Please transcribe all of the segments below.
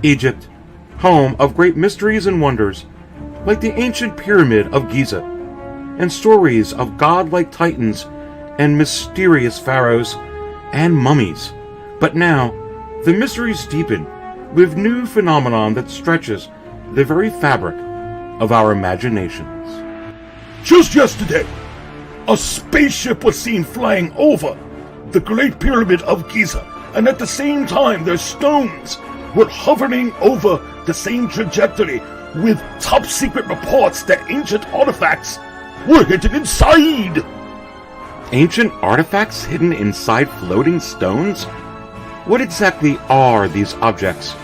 Egypt, home of great mysteries and wonders, like the ancient pyramid of Giza, and stories of godlike titans and mysterious pharaohs and mummies. But now, the mysteries deepen with new phenomenon that stretches the very fabric of our imaginations. Just yesterday, a spaceship was seen flying over the Great Pyramid of Giza, and at the same time their stones were hovering over the same trajectory, with top-secret reports that ancient artifacts were hidden inside. Ancient artifacts hidden inside floating stones? What exactly are these objects,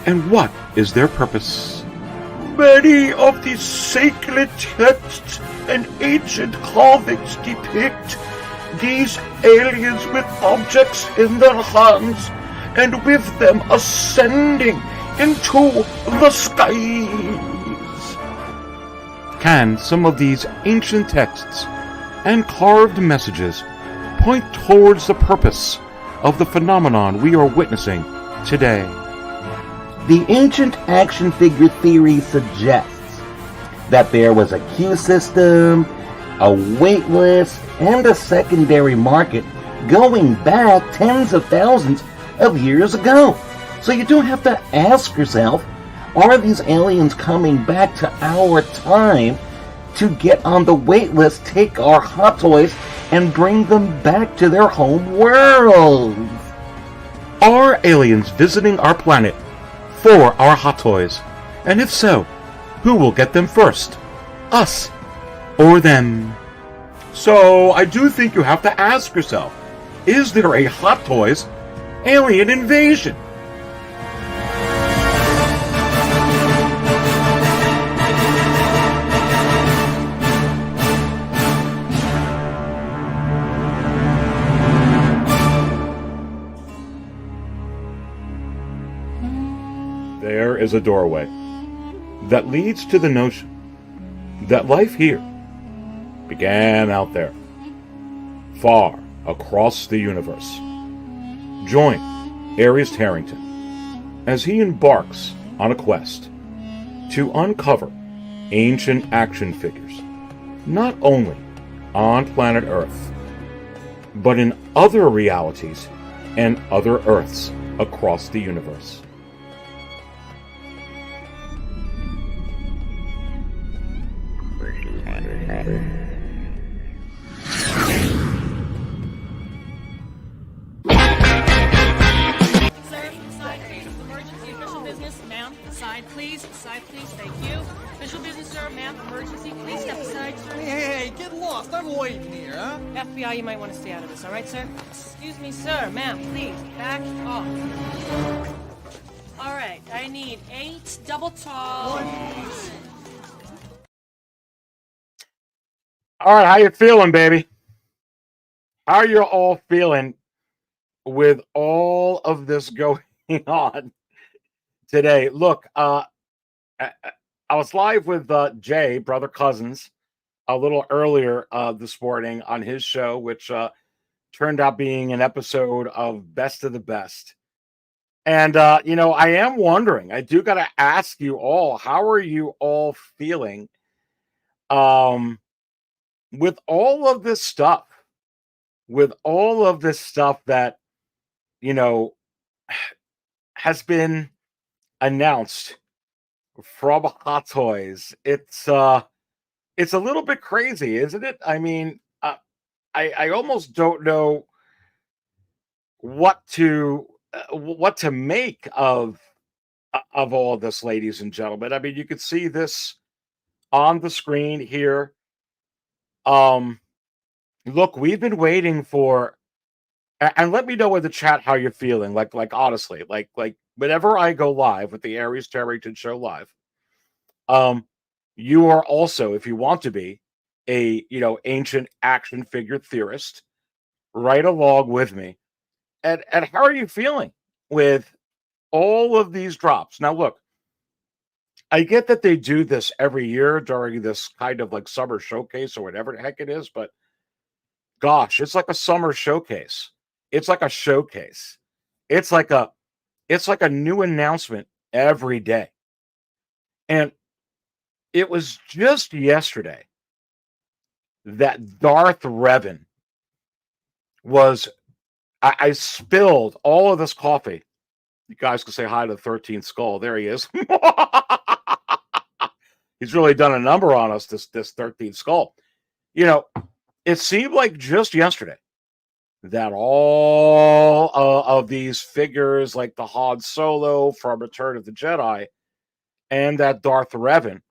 and what is their purpose? Many of these sacred texts and ancient carvings depict these aliens with objects in their hands, and with them ascending into the skies. Can some of these ancient texts and carved messages point towards the purpose of the phenomenon we are witnessing today? The Ancient Action Figure Theory suggests that there was a queue system, a waitlist, and a secondary market going back tens of thousands of years ago. So you don't have to ask yourself, are these aliens coming back to our time to get on the waitlist, take our hot toys, and bring them back to their home world? Are aliens visiting our planet for our hot toys? And if so, who will get them first? Us or them? So I do think you have to ask yourself, is there a Hot Toys alien invasion? There is a doorway that leads to the notion that life here began out there, far across the universe. Join Aries Harrington as he embarks on a quest to uncover ancient action figures, not only on planet Earth, but in other realities and other Earths across the universe. Side, please. Side, please. Thank you. Official business, sir. Ma'am, emergency. Please step aside, sir. Hey, get lost. I'm waiting here, huh? FBI, you might want to stay out of this, all right, sir? Excuse me, sir. Ma'am, please. Back off. All right. I need 8 double tall. All right, how you feeling, baby? How are you all feeling with all of this going on today? Look, I was live with Jay, Brother Cousins, a little earlier this morning on his show, which turned out being an episode of Best of the Best. And, I am wondering, I do got to ask you all, how are you all feeling with all of this stuff? With all of this stuff that, has been announced from Hot Toys. It's a little bit crazy, isn't it? I mean, I almost don't know what to make of all of this, ladies and gentlemen. I mean, you could see this on the screen here. Look, we've been waiting for, and let me know in the chat how you're feeling. Like honestly, like whenever I go live with the Aries Harrington Show live, you are also, if you want to be, a ancient action figure theorist, right along with me. And how are you feeling with all of these drops? Now, look, I get that they do this every year during this kind of like summer showcase or whatever the heck it is, but gosh, it's like a summer showcase. It's like a showcase. It's like a new announcement every day. And it was just yesterday that Darth Revan was, I spilled all of this coffee. You guys can say hi to the 13th skull. There he is. He's really done a number on us, this 13th skull. You know, it seemed like just yesterday that all of these figures, like the Han Solo from Return of the Jedi and that Darth Revan,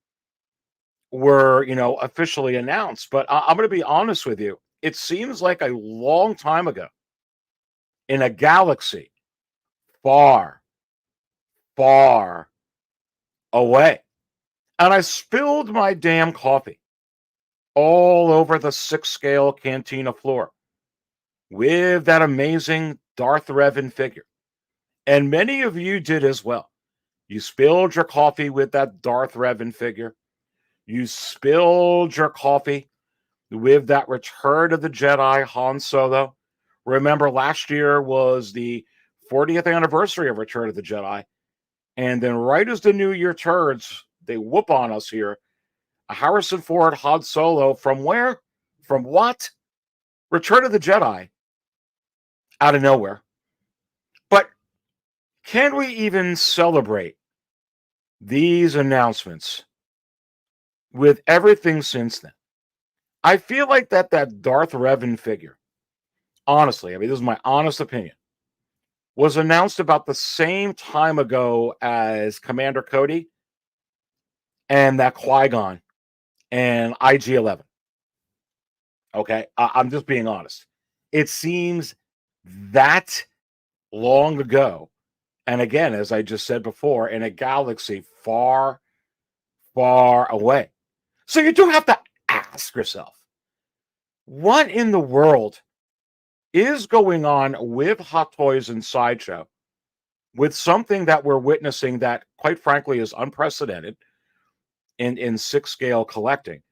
were, officially announced. But I'm going to be honest with you. It seems like a long time ago in a galaxy far, far away. And I spilled my damn coffee all over the Sixth Scale Cantina floor with that amazing Darth Revan figure. And many of you did as well. You spilled your coffee with that Darth Revan figure. You spilled your coffee with that Return of the Jedi Han Solo. Remember, last year was the 40th anniversary of Return of the Jedi. And then right as the new year turns, they whoop on us here. A Harrison Ford Han Solo from where? From what? Return of the Jedi. Out of nowhere. But can we even celebrate these announcements with everything since then? I feel like that Darth Revan figure, honestly, I mean, this is my honest opinion, was announced about the same time ago as Commander Cody and that Qui-Gon and IG-11. Okay? I'm just being honest. It seems that long ago. And again, as I just said before, in a galaxy far, far away. So you do have to ask yourself, what in the world is going on with Hot Toys and Sideshow with something that we're witnessing that, quite frankly, is unprecedented in sixth scale collecting?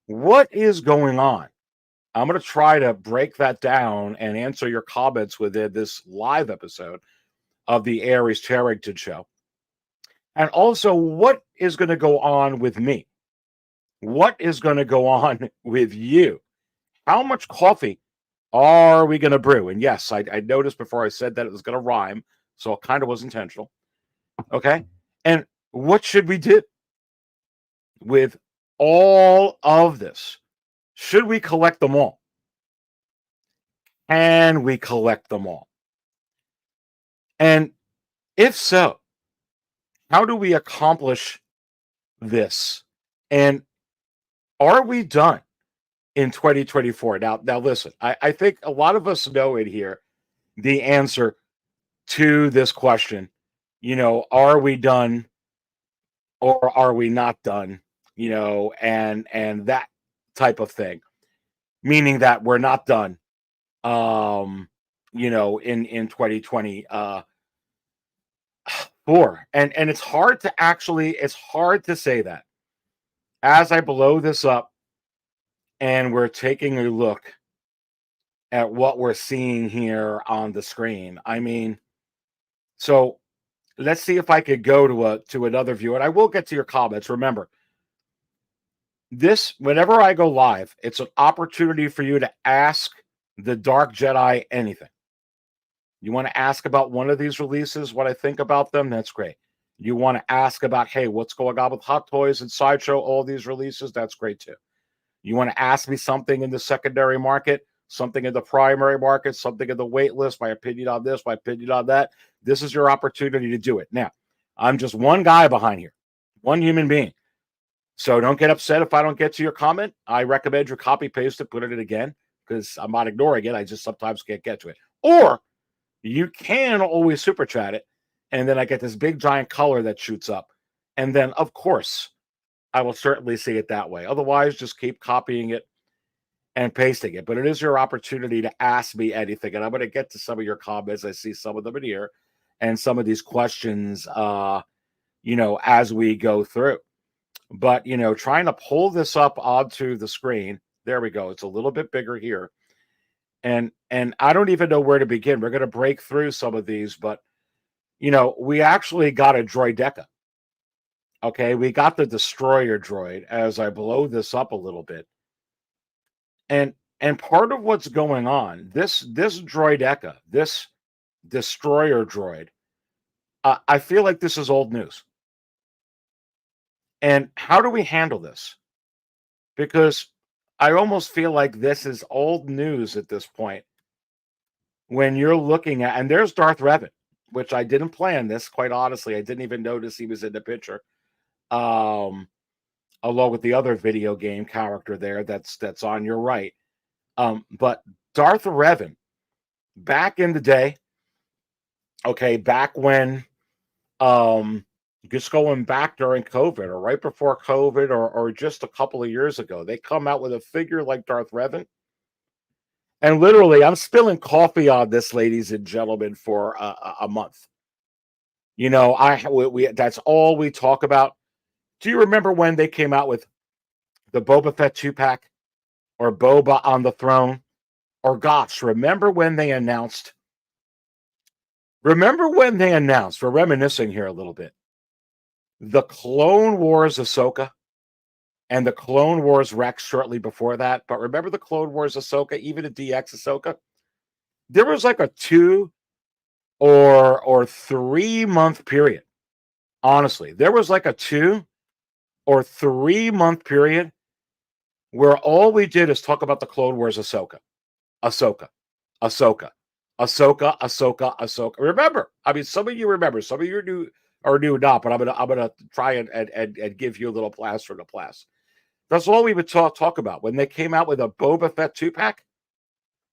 What is going on? I'm going to try to break that down and answer your comments within this live episode of the Aries Charrington Show. And also, what is going to go on with me? What is going to go on with you? How much coffee are we going to brew? And yes, I noticed before I said that it was going to rhyme, so it kind of was intentional. Okay? And what should we do with all of this? Should we collect them all? Can we collect them all? And if so, how do we accomplish this? And are we done in 2024? Now listen, I think a lot of us know it here, the answer to this question. Are we done or are we not done? And that type of thing. Meaning that we're not done. In 2024. And it's hard to say that. As I blow this up and we're taking a look at what we're seeing here on the screen. I mean, so let's see if I could go to another view, and I will get to your comments. Remember, whenever I go live, it's an opportunity for you to ask the Dark Jedi anything. You want to ask about one of these releases, what I think about them? That's great. You want to ask about, hey, what's going on with Hot Toys and Sideshow, all these releases? That's great too. You want to ask me something in the secondary market, something in the primary market, something in the wait list, my opinion on this, my opinion on that. This is your opportunity to do it. Now, I'm just one guy behind here, one human being. So don't get upset if I don't get to your comment. I recommend you copy paste it, put it in again, because I'm not ignoring it. I just sometimes can't get to it. Or you can always super chat it, and then I get this big giant color that shoots up. And then, of course, I will certainly see it that way. Otherwise, just keep copying it and pasting it. But it is your opportunity to ask me anything. And I'm going to get to some of your comments. I see some of them in here and some of these questions, as we go through. But, trying to pull this up onto the screen. There we go. It's a little bit bigger here. And I don't even know where to begin. We're going to break through some of these, but we actually got a droideca. Okay, we got the destroyer droid. As I blow this up a little bit, and part of what's going on, this droideca, this destroyer droid, I feel like this is old news. And how do we handle this? Because I almost feel like this is old news at this point. When you're looking at, and there's Darth Revan, which I didn't plan this, quite honestly. I didn't even notice he was in the picture. Along with the other video game character there that's on your right. But Darth Revan, back in the day, okay, back when just going back during COVID or right before COVID or just a couple of years ago, they come out with a figure like Darth Revan. And literally, I'm spilling coffee on this, ladies and gentlemen, for a month. We that's all we talk about. Do you remember when they came out with the Boba Fett 2-pack or Boba on the Throne? Or gosh, remember when they announced, we're reminiscing here a little bit, the Clone Wars Ahsoka and the Clone Wars Rex shortly before that. But remember the Clone Wars Ahsoka, even a DX Ahsoka? There was like a 2 or 3 month period. Honestly, there was like a 2 or 3 month period where all we did is talk about the Clone Wars Ahsoka. Remember, I mean, some of you remember, some of you new or new not, but I'm gonna try and give you a little plaster to plaster. That's all we would talk about when they came out with a Boba Fett 2-pack.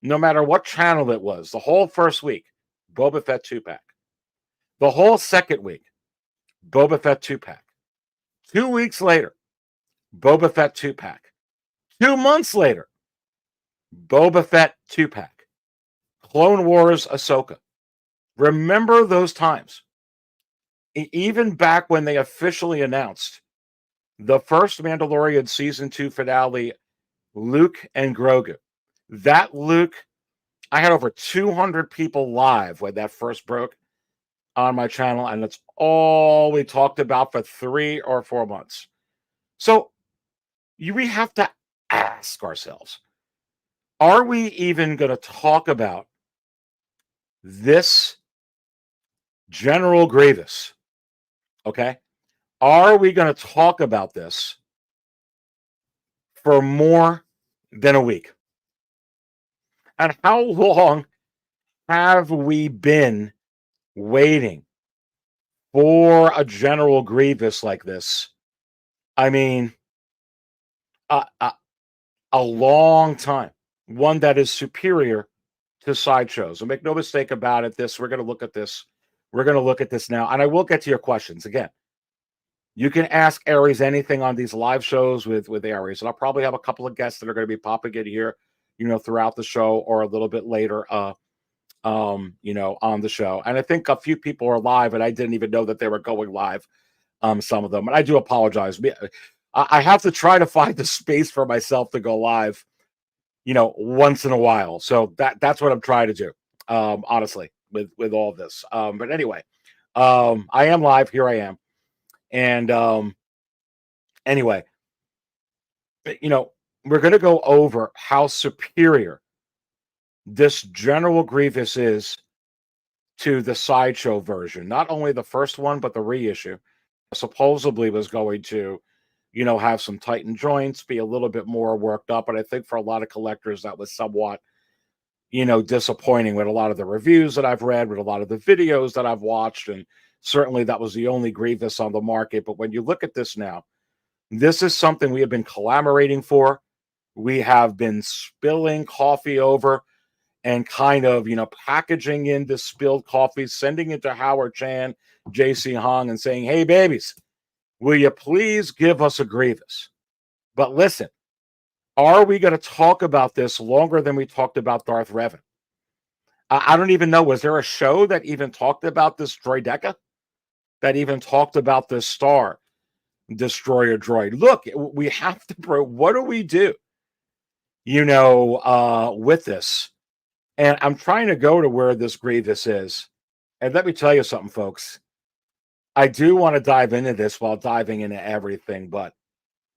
No matter what channel it was, the whole first week, Boba Fett 2-pack. The whole second week, Boba Fett 2-pack. 2 weeks later, Boba Fett 2-pack. 2 months later, Boba Fett 2-pack. Clone Wars Ahsoka. Remember those times. Even back when they officially announced the first Mandalorian Season 2 finale, Luke and Grogu. That Luke, I had over 200 people live when that first broke on my channel, and that's all we talked about for 3 or 4 months. So we have to ask ourselves, are we even going to talk about this General Grievous? Okay? Are we going to talk about this for more than a week? And how long have we been waiting for a General Grievous like this? I mean, a long time. One that is superior to Sideshow. So make no mistake about it. We're going to look at this. We're going to look at this now. And I will get to your questions. Again, you can ask Aries anything on these live shows with Aries. And I'll probably have a couple of guests that are going to be popping in here, throughout the show or a little bit later, on the show. And I think a few people are live, and I didn't even know that they were going live, some of them. And I do apologize. I have to try to find the space for myself to go live, once in a while. So that's what I'm trying to do, honestly, with all this. But anyway, I am live. Here I am. And anyway, we're going to go over how superior this General Grievous is to the Sideshow version. Not only the first one, but the reissue. Supposedly was going to, have some tightened joints, be a little bit more worked up. But I think for a lot of collectors, that was somewhat, disappointing with a lot of the reviews that I've read, with a lot of the videos that I've watched. And certainly that was the only Grievous on the market. But when you look at this now, this is something we have been collaborating for. We have been spilling coffee over and kind of, packaging in the spilled coffee, sending it to Howard Chan, JC Hong, and saying, hey, babies, will you please give us a Grievous? But listen, are we going to talk about this longer than we talked about Darth Revan? I don't even know. Was there a show that even talked about this droideca? That even talked about this Star Destroyer droid? Look, we have to, bro. What do we do? With this. And I'm trying to go to where this Grievous is And let me tell you something, folks. I do want to dive into this while diving into everything, but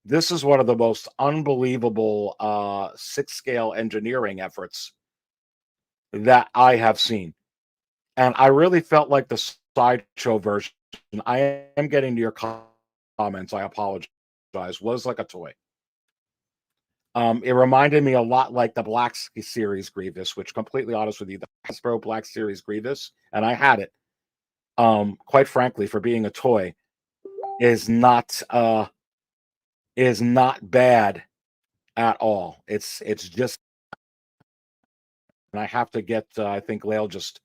this is one of the most unbelievable sixth scale engineering efforts that I have seen. And I really felt like the Sideshow version, I am getting to your comments, I apologize, was like a toy. It reminded me a lot like the Black Series Grievous, which, completely honest with you, the Hasbro Black Series Grievous, and I had it, quite frankly, for being a toy, is not bad at all. It's just, and I have to get, I think Lael just,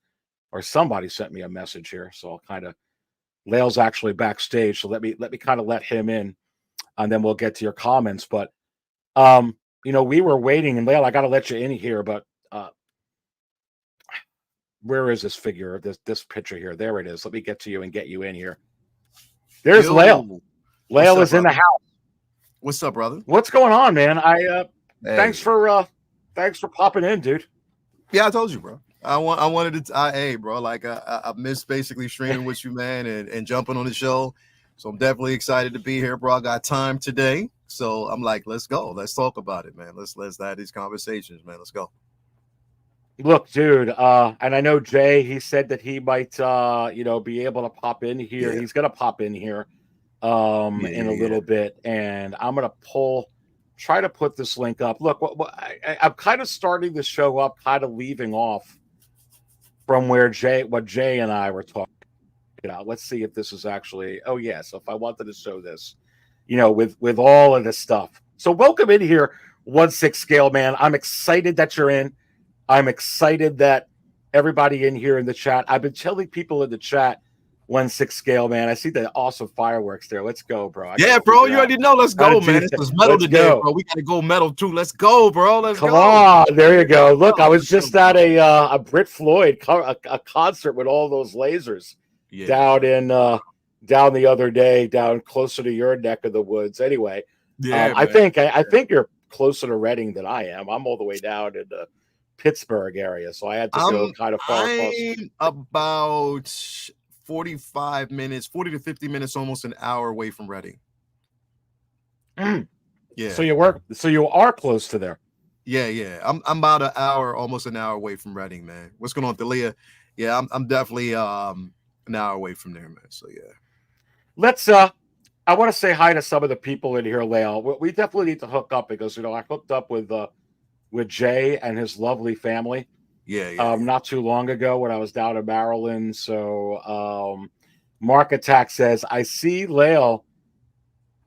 or somebody sent me a message here, so I'll kind of, Lael's actually backstage, so let me kind of let him in, and then we'll get to your comments. But we were waiting, and Lael, I got to let you in here, but where is this figure? This picture here. There it is. Let me get to you and get you in here. There's Lael. Lael is in the house. What's up, brother? What's going on, man? Thanks for popping in, dude. Yeah, I told you, bro. I wanted to. Hey, bro. Like I missed basically streaming with you, man, and jumping on the show. So I'm definitely excited to be here, bro. I got time today, so I'm like, let's go. Let's talk about it, man. Let's have these conversations, man. Let's go. Look, dude, and I know Jay, he said that he might be able to pop in here. Yeah. He's gonna pop in here in a little bit, and I'm gonna try to put this link up. Look, I'm kind of starting the show up, kind of leaving off from what Jay and I were talking about. Let's see if this is actually, oh yeah, so if I wanted to show this, with all of this stuff. So welcome in here, 1/6 Scale, man. I'm excited that you're in. I'm excited that everybody in here in the chat. I've been telling people in the chat, 1/6 Scale, man. I see the awesome fireworks there. Let's go, bro. Yeah, bro. You already know. Let's go, man. This was metal today, bro. We got to go metal too. Let's go, bro. Let's go. Come on. There you go. Look, I was just at a Brit Floyd a concert with all those lasers down the other day, down closer to your neck of the woods. Anyway, I think you're closer to Reading than I am. I'm all the way down in the Pittsburgh area, so I had to go kind of far. I'm about 45 minutes, 40 to 50 minutes, almost an hour away from Reading. Yeah. So you are close to there. Yeah. I'm about almost an hour away from Reading, man. What's going on, Thalia? Yeah, I'm definitely an hour away from there, man. So yeah. Let's I want to say hi to some of the people in here, Lael. We definitely need to hook up because I hooked up with Jay and his lovely family. Yeah. Not too long ago when I was down in Maryland. So Mark Attack says, I see Lael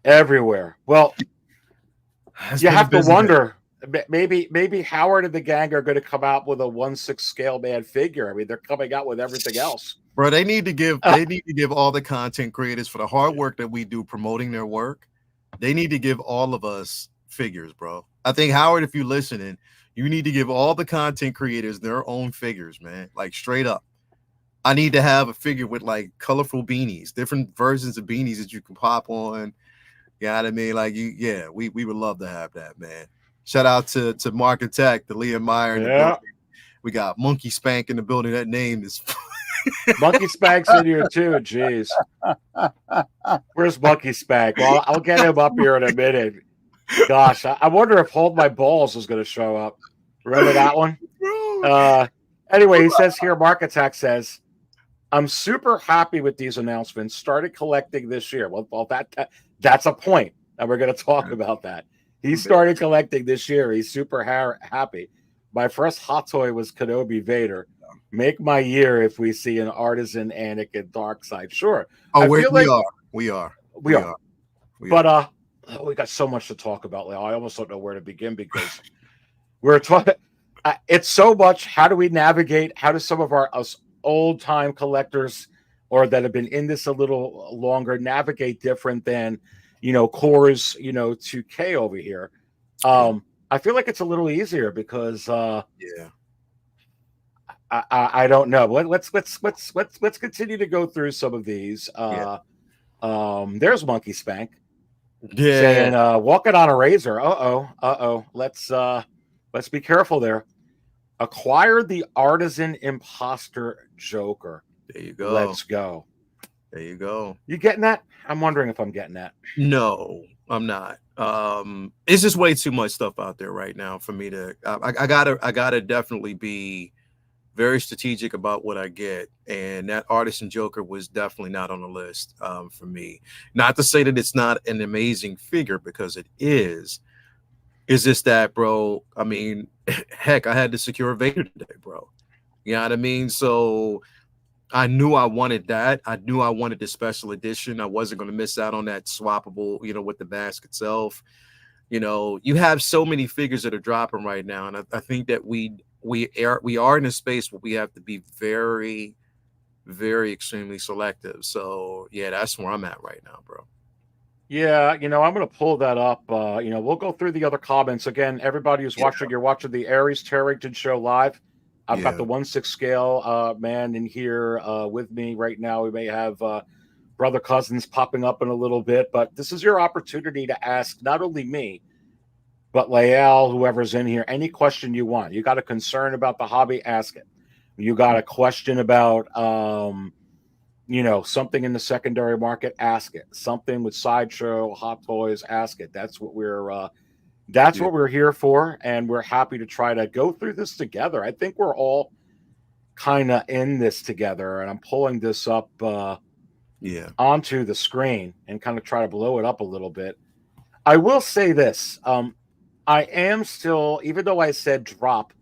everywhere. Well, you have to wonder, maybe Howard and the gang are going to come out with a 1/6 Scale man figure. I mean, they're coming out with everything else. Bro, they need to give all the content creators for the hard work that we do promoting their work. They need to give all of us figures, bro. I think, Howard, if you're listening, you need to give all the content creators their own figures, man. Like, straight up. I need to have a figure with like colorful beanies, different versions of beanies that you can pop on. You know what I mean? Like, we would love to have that, man. Shout out to Mark Attack, the Leah Meyer. Yeah. We got Monkey Spank in the building. That name is Monkey Spank's in here too. Jeez. Where's Monkey Spank? Well, I'll get him up here in a minute. Gosh, I wonder if Hold My Balls is going to show up. Remember that one? Anyway, he says here, Mark Attack says, I'm super happy with these announcements. Started collecting this year. Well, that's a point, and we're going to talk about that. He started collecting this year. He's super happy. My first hot toy was Kenobi Vader. Make my year if we see an Artisan Anakin Darkseid. Sure. Oh, we are. But we got so much to talk about. I almost don't know where to begin because we're talking. It's so much. How do we navigate? How do some of us old time collectors or that have been in this a little longer navigate different than Core's 2K over here? I feel like it's a little easier because I don't know. Let's continue to go through some of these. There's Monkey Spank. Yeah. Saying, walking on a razor. Let's be careful there. Acquired the Artisan Imposter Joker. There you go. Let's go. There you go. You getting that? I'm wondering if I'm getting that. No, I'm not. It's just way too much stuff out there right now for me to. I gotta definitely be very strategic about what I get, and that Artisan Joker was definitely not on the list for me. Not to say that it's not an amazing figure, because it is. It's just that, bro. I mean, heck, I had to secure Vader today, bro. You know what I mean? So I knew I wanted that. I knew I wanted the special edition. I wasn't going to miss out on that swappable, with the mask itself. You have so many figures that are dropping right now, and I think that we are in a space where we have to be very, very extremely selective. So yeah, that's where I'm at right now, bro. Yeah, I'm going to pull that up. We'll go through the other comments again. Everybody who's watching, you're watching the Aries Tarrington show live. I've got the 1/6 scale man in here with me right now. We may have brother cousins popping up in a little bit, but this is your opportunity to ask not only me, but Lael, whoever's in here, any question you want. You got a concern about the hobby, ask it. You got a question about something in the secondary market, ask it. Something with Sideshow, Hot Toys, ask it. That's what we're here for, and we're happy to try to go through this together. I think we're all kind of in this together, and I'm pulling this up onto the screen and kind of try to blow it up a little bit. I will say this. I am still, even though I said drop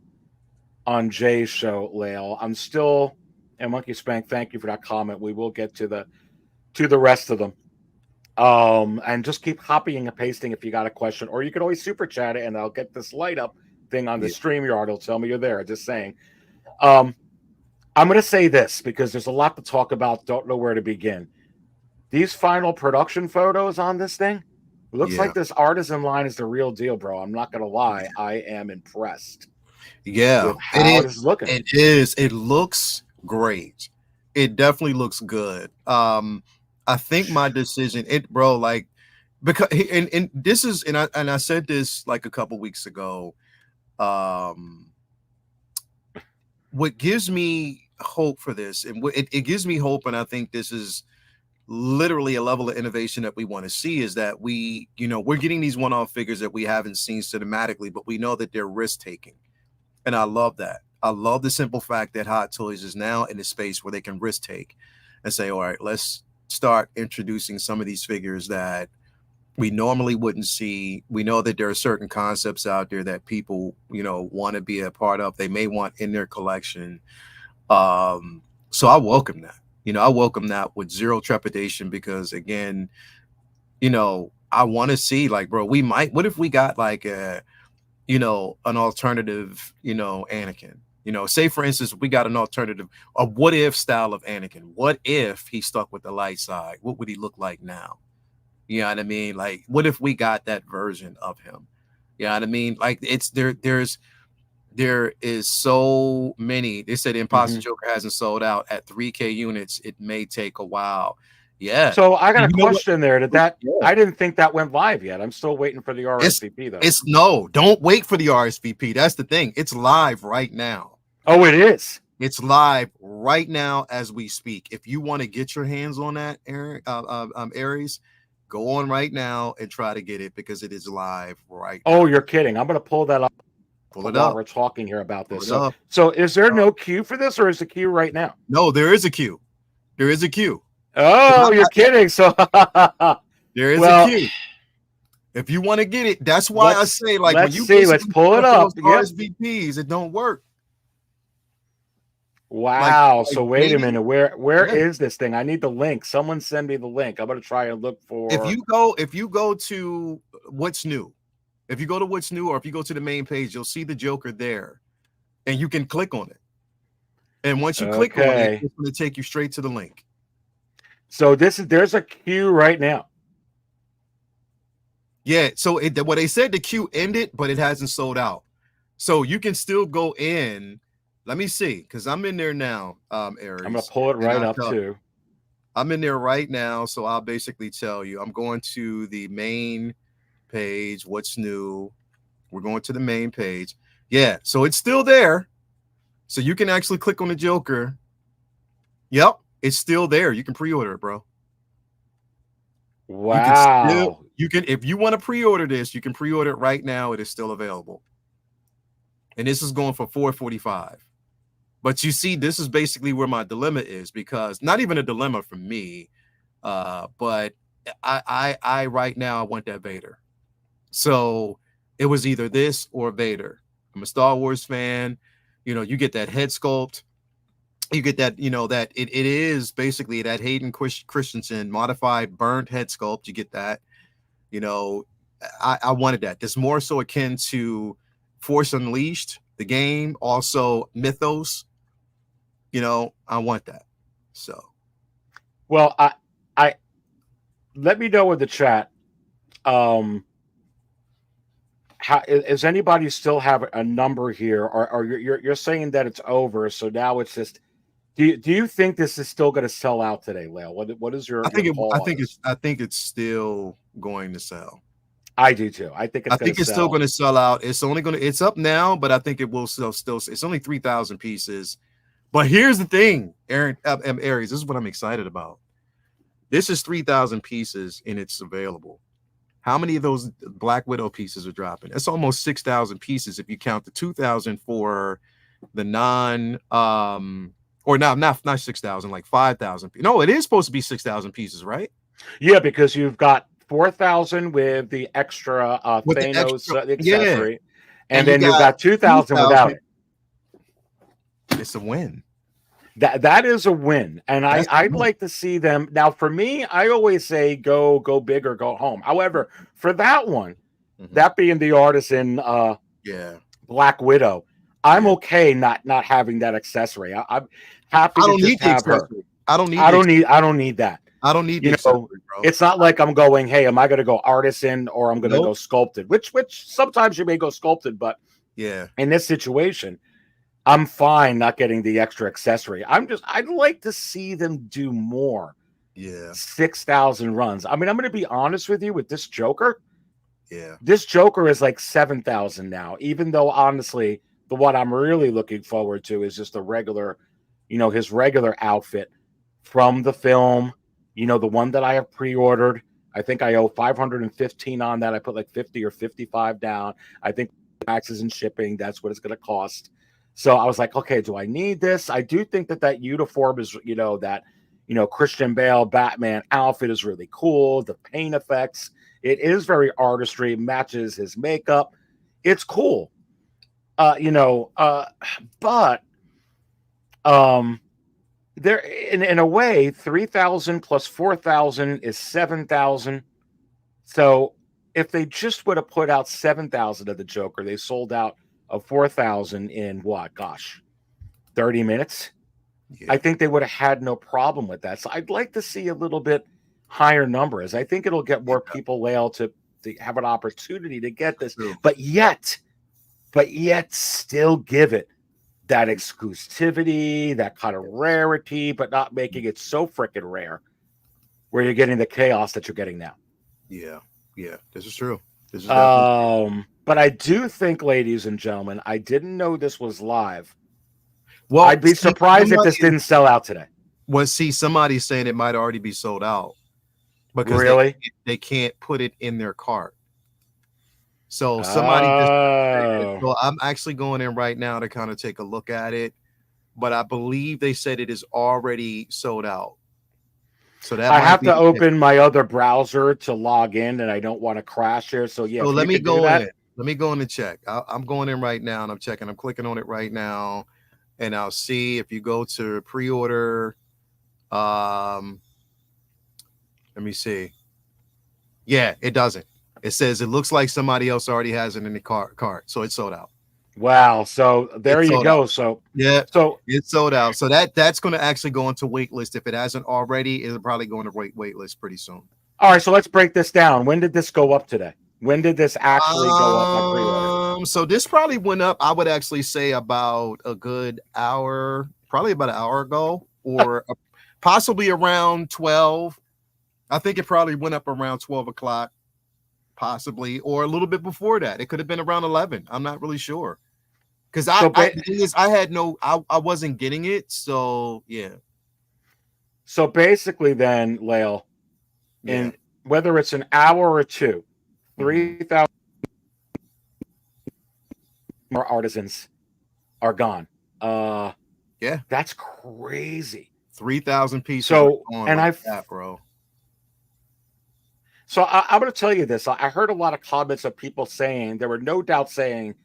on Jay's show, Lael, I'm still, and Monkey Spank, thank you for that comment. We will get to the rest of them. And just keep copying and pasting if you got a question, or you can always super chat it and I'll get this light up thing on the StreamYard. It'll tell me you're there. Just saying. I'm going to say this because there's a lot to talk about. Don't know where to begin. These final production photos on this thing, it looks like this Artisan line is the real deal, bro. I'm not going to lie. I am impressed. Yeah, with how it is looking. It is. It looks great. It definitely looks good. I think my decision, because and this is, and I said this like a couple weeks ago. What gives me hope for this, and it gives me hope, and I think this is literally a level of innovation that we want to see, is that we're getting these one-off figures that we haven't seen cinematically, but we know that they're risk-taking, and I love that. I love the simple fact that Hot Toys is now in a space where they can risk take and say, all right, let's start introducing some of these figures that we normally wouldn't see. We know that there are certain concepts out there that people, want to be a part of. They may want in their collection. So I welcome that. I welcome that with zero trepidation, because again, I want to see, like, bro, what if we got like an alternative, Anakin? Say for instance, we got an alternative, a what if style of Anakin. What if he stuck with the light side? What would he look like now? You know what I mean? Like, what if we got that version of him? You know what I mean? Like, it's there is so many. They said Imposter Joker hasn't sold out at 3K units. It may take a while. Yeah. So I got a question there. I didn't think that went live yet. I'm still waiting for the RSVP though. Don't wait for the RSVP. That's the thing. It's live right now. Oh, it is. It's live right now as we speak. If you want to get your hands on that, Aries, go on right now and try to get it, because it is live right now. Oh, you're kidding. I'm going to pull that up. Pull it up. We're talking here about this. So is there no queue for this, or is the queue right now? No, there is a queue. There is a queue. Oh, you're kidding. So there is a queue. If you want to get it, that's why I say, like, when you let's pull it up. RSVPs, it don't work. Wow. Like, so wait a minute. Where is this thing? I need the link. Someone send me the link. I'm going to try and look for. If you go to what's new, or if you go to the main page, you'll see the Joker there, and you can click on it. And once you click on it, it's going to take you straight to the link. So there's a queue right now. Yeah. So they said the queue ended, but it hasn't sold out. So you can still go in. Let me see, because I'm in there now, Aries. I'm going to pull it right up too. I'm in there right now, so I'll basically tell you. I'm going to the main page. What's new? We're going to the main page. Yeah, so it's still there. So you can actually click on the Joker. Yep, it's still there. You can pre-order it, bro. Wow. You can if you want to pre-order this, you can pre-order it right now. It is still available. And this is going for $445. But you see, this is basically where my dilemma is, because not even a dilemma for me, but I right now I want that Vader. So it was either this or Vader. I'm a Star Wars fan. You know, you get that head sculpt. You get that, you know, that it is basically that Hayden Christensen modified burnt head sculpt. You get that. You know, I wanted that. It's more so akin to Force Unleashed, the game, also Mythos. You know, I want that. So, well, I let me know in the chat. How is anybody still have a number here, or you're saying that it's over? So now it's just. Do you think this is still going to sell out today, Leo? What is your? I think it's still going to sell. I do too. I think it's still going to sell out. It's up now, but I think it will still. It's only 3,000 pieces. But here's the thing, Aries. This is what I'm excited about. This is 3,000 pieces and it's available. How many of those Black Widow pieces are dropping? It's almost 6,000 pieces if you count the 2,000 for the or not 6,000, like 5,000. No, it is supposed to be 6,000 pieces, right? Yeah, because you've got 4,000 with the extra Thanos accessory, and then you've got 2,000 without it. It's a win. That is a win, and I'd like to see them. Now, for me, I always say go big or go home. However, for that one, that being the Artisan, Black Widow, I'm okay not having that accessory. I'm happy to just have her. I don't need that. I don't need the accessory, bro. It's not like I'm going, hey, am I going to go Artisan or I'm going to go sculpted? Which sometimes you may go sculpted, but yeah, in this situation, I'm fine not getting the extra accessory. I'd like to see them do more. Yeah. 6,000 runs. I mean, I'm going to be honest with you with this Joker. Yeah. This Joker is like 7,000 now, even though honestly, the one I'm really looking forward to is just a regular, his regular outfit from the film, the one that I have pre-ordered. I think I owe 515 on that. I put like 50 or 55 down. I think taxes and shipping, that's what it's going to cost. So I was like, okay, do I need this? I do think that uniform is, Christian Bale Batman outfit is really cool. The paint effects, it is very artistry, matches his makeup. It's cool. But there in a way, 3,000 plus 4,000 is 7,000. So if they just would have put out 7,000 of the Joker, they sold out of 4,000 in 30 minutes. Yeah. I think they would have had no problem with that. So I'd like to see a little bit higher numbers. I think it'll get more people, Lael, to have an opportunity to get this, but yet still give it that exclusivity, that kind of rarity, but not making it so freaking rare where you're getting the chaos that you're getting now. Yeah. This is true. But I do think, ladies and gentlemen, I didn't know this was live. Well, I'd be surprised if this didn't sell out today. Well, see, somebody's saying it might already be sold out because really they can't put it in their cart. So somebody so I'm actually going in right now to kind of take a look at it, but I believe they said it is already sold out. So that I have to open my other browser to log in, and I don't want to crash here. So yeah, so let me go in. Let me go in and check. I'm going in right now, and I'm checking. I'm clicking on it right now, and I'll see if you go to pre-order. Let me see. Yeah, it doesn't. It says it looks like somebody else already has it in the cart, so it's sold out. Wow. So there you go. So yeah, so it's sold out. So that's going to actually go into waitlist. If it hasn't already, it'll probably go into waitlist pretty soon. All right. So let's break this down. When did this go up today? When did this actually go up on pre-order? So this probably went up, I would actually say about a good hour, probably about an hour ago, or possibly around 12. I think it probably went up around 12 o'clock. Possibly, or a little bit before that. It could have been around 11. I'm not really sure, because I wasn't getting it. So yeah. So basically, then, Lael, Yeah. in whether it's an hour or two, Mhm. 3,000 more artisans are gone. Yeah. That's crazy. 3,000 pieces are So, gone and like I've that, bro. so I'm going to tell you this. I heard a lot of comments of people saying there were no doubt saying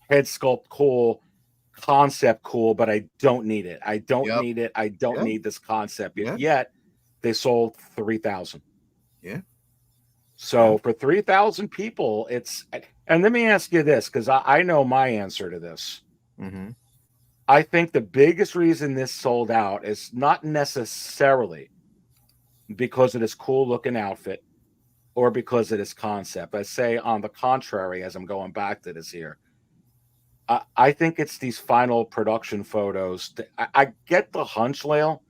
head sculpt cool, concept cool, but I don't need it. I don't Yep. need it. I don't Yeah. need this concept. Yeah. Yet they sold 3,000. Yeah. So for 3,000 people, it's, and let me ask you this, because I know my answer to this. Mm-hmm. I think the biggest reason this sold out is not necessarily because of this cool looking outfit or because of this concept. I say, on the contrary, as I'm going back to this here, I think it's these final production photos. I get the hunch, Lael,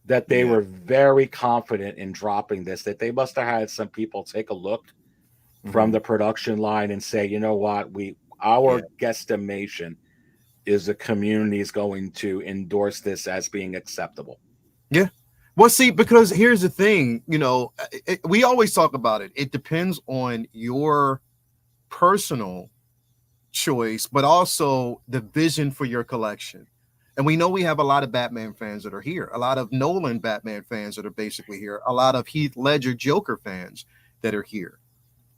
that they Yeah. were very confident in dropping this, that they must have had some people take a look from Mhm. the production line and say, you know what, Yeah. our guesstimation is the community is going to endorse this as being acceptable. Yeah. Well, see, because here's the thing, we always talk about it. It depends on your personal choice, but also the vision for your collection. And we know we have a lot of Batman fans that are here, a lot of Nolan Batman fans that are basically here, a lot of Heath Ledger Joker fans that are here.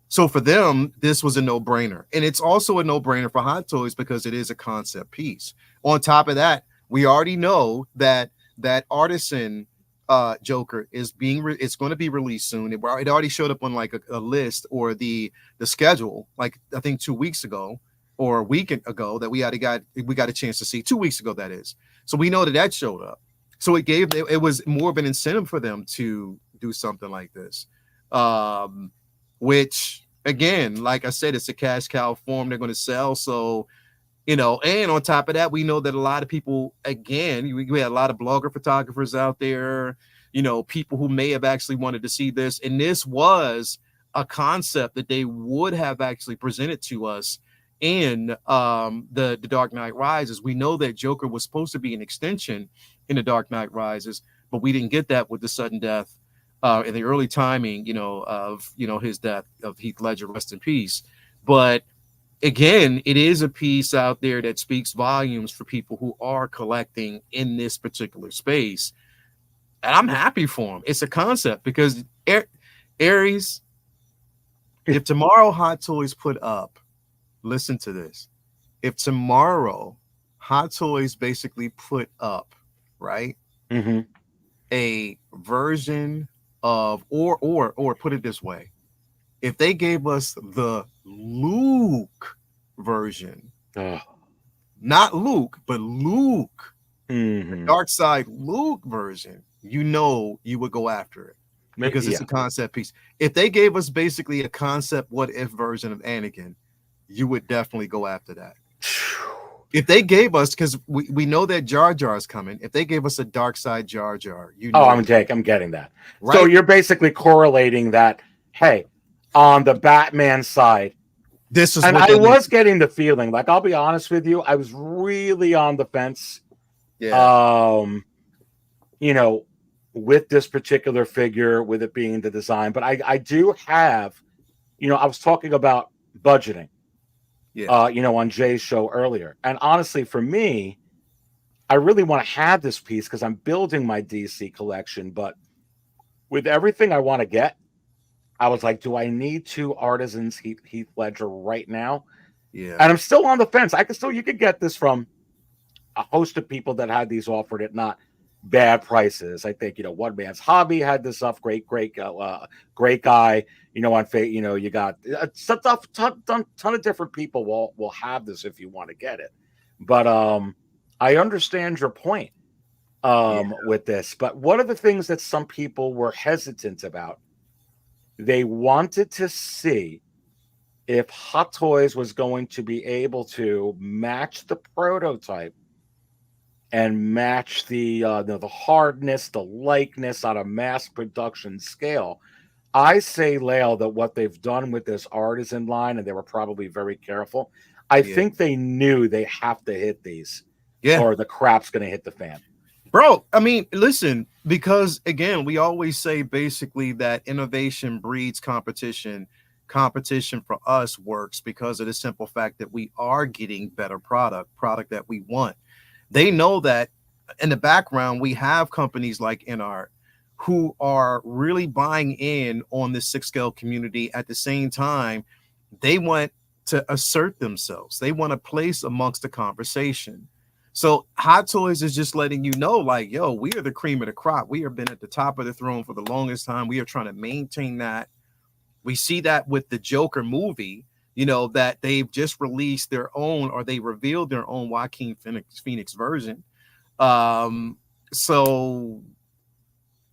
So for them, this was a no-brainer. And it's also a no-brainer for Hot Toys because it is a concept piece. On top of that, we already know that Artisan Joker is it's going to be released soon. It already showed up on like a list or the schedule, like I think 2 weeks ago or a week ago that we got a chance to see 2 weeks ago, that is. So we know that showed up. So it was more of an incentive for them to do something like this. Which again, like I said, it's a cash cow form they're going to sell. So, and on top of that, we know that a lot of people, again, we had a lot of blogger photographers out there, people who may have actually wanted to see this. And this was a concept that they would have actually presented to us in the Dark Knight Rises. We know that Joker was supposed to be an extension in the Dark Knight Rises, but we didn't get that with the sudden death in the early timing, of his death, of Heath Ledger, rest in peace. But again, it is a piece out there that speaks volumes for people who are collecting in this particular space. And I'm happy for him. It's a concept because Aries, if tomorrow Hot Toys put up, listen to this. If tomorrow Hot Toys basically put up, right, a version of, or put it this way, if they gave us the Luke version, not Luke, but Luke, the Dark Side Luke version, you would go after it because it's a concept piece. If they gave us basically a concept what if version of Anakin, you would definitely go after that. If they gave us, because we know that Jar Jar is coming, if they gave us a Dark Side Jar Jar, I'm getting that. Right? So you're basically correlating that, hey, on the Batman side, this is, and what I was getting the feeling, like, I'll be honest with you, I was really on the fence. Yeah. With this particular figure, with it being the design, but I do have, I was talking about budgeting. On Jay's show earlier. And honestly, for me, I really want to have this piece because I'm building my DC collection. But with everything I want to get, I was like, do I need 2 Artisans Heath Ledger right now? Yeah. And I'm still on the fence. You could get this from a host of people that had these offered at not bad prices. I think, One Man's Hobby had this up. Great guy. On Fate, you got a ton of different people will have this if you want to get it. But I understand your point with this. But one of the things that some people were hesitant about, they wanted to see if Hot Toys was going to be able to match the prototype and match the hardness, the likeness on a mass production scale. I say, Lael, that what they've done with this Artisan line, and they were probably very careful, I think they knew they have to hit these, or the crap's going to hit the fan. Bro, I mean, listen, because again, we always say basically that innovation breeds competition. Competition for us works because of the simple fact that we are getting better product that we want. They know that in the background, we have companies like NR who are really buying in on the Sixth Scale community. At the same time, they want to assert themselves. They want a place amongst the conversation. So Hot Toys is just letting you know, like, yo, we are the cream of the crop. We have been at the top of the throne for the longest time. We are trying to maintain that. We see that with the Joker movie, you know, that they've just released their own, or they revealed their own Joaquin Phoenix version. So,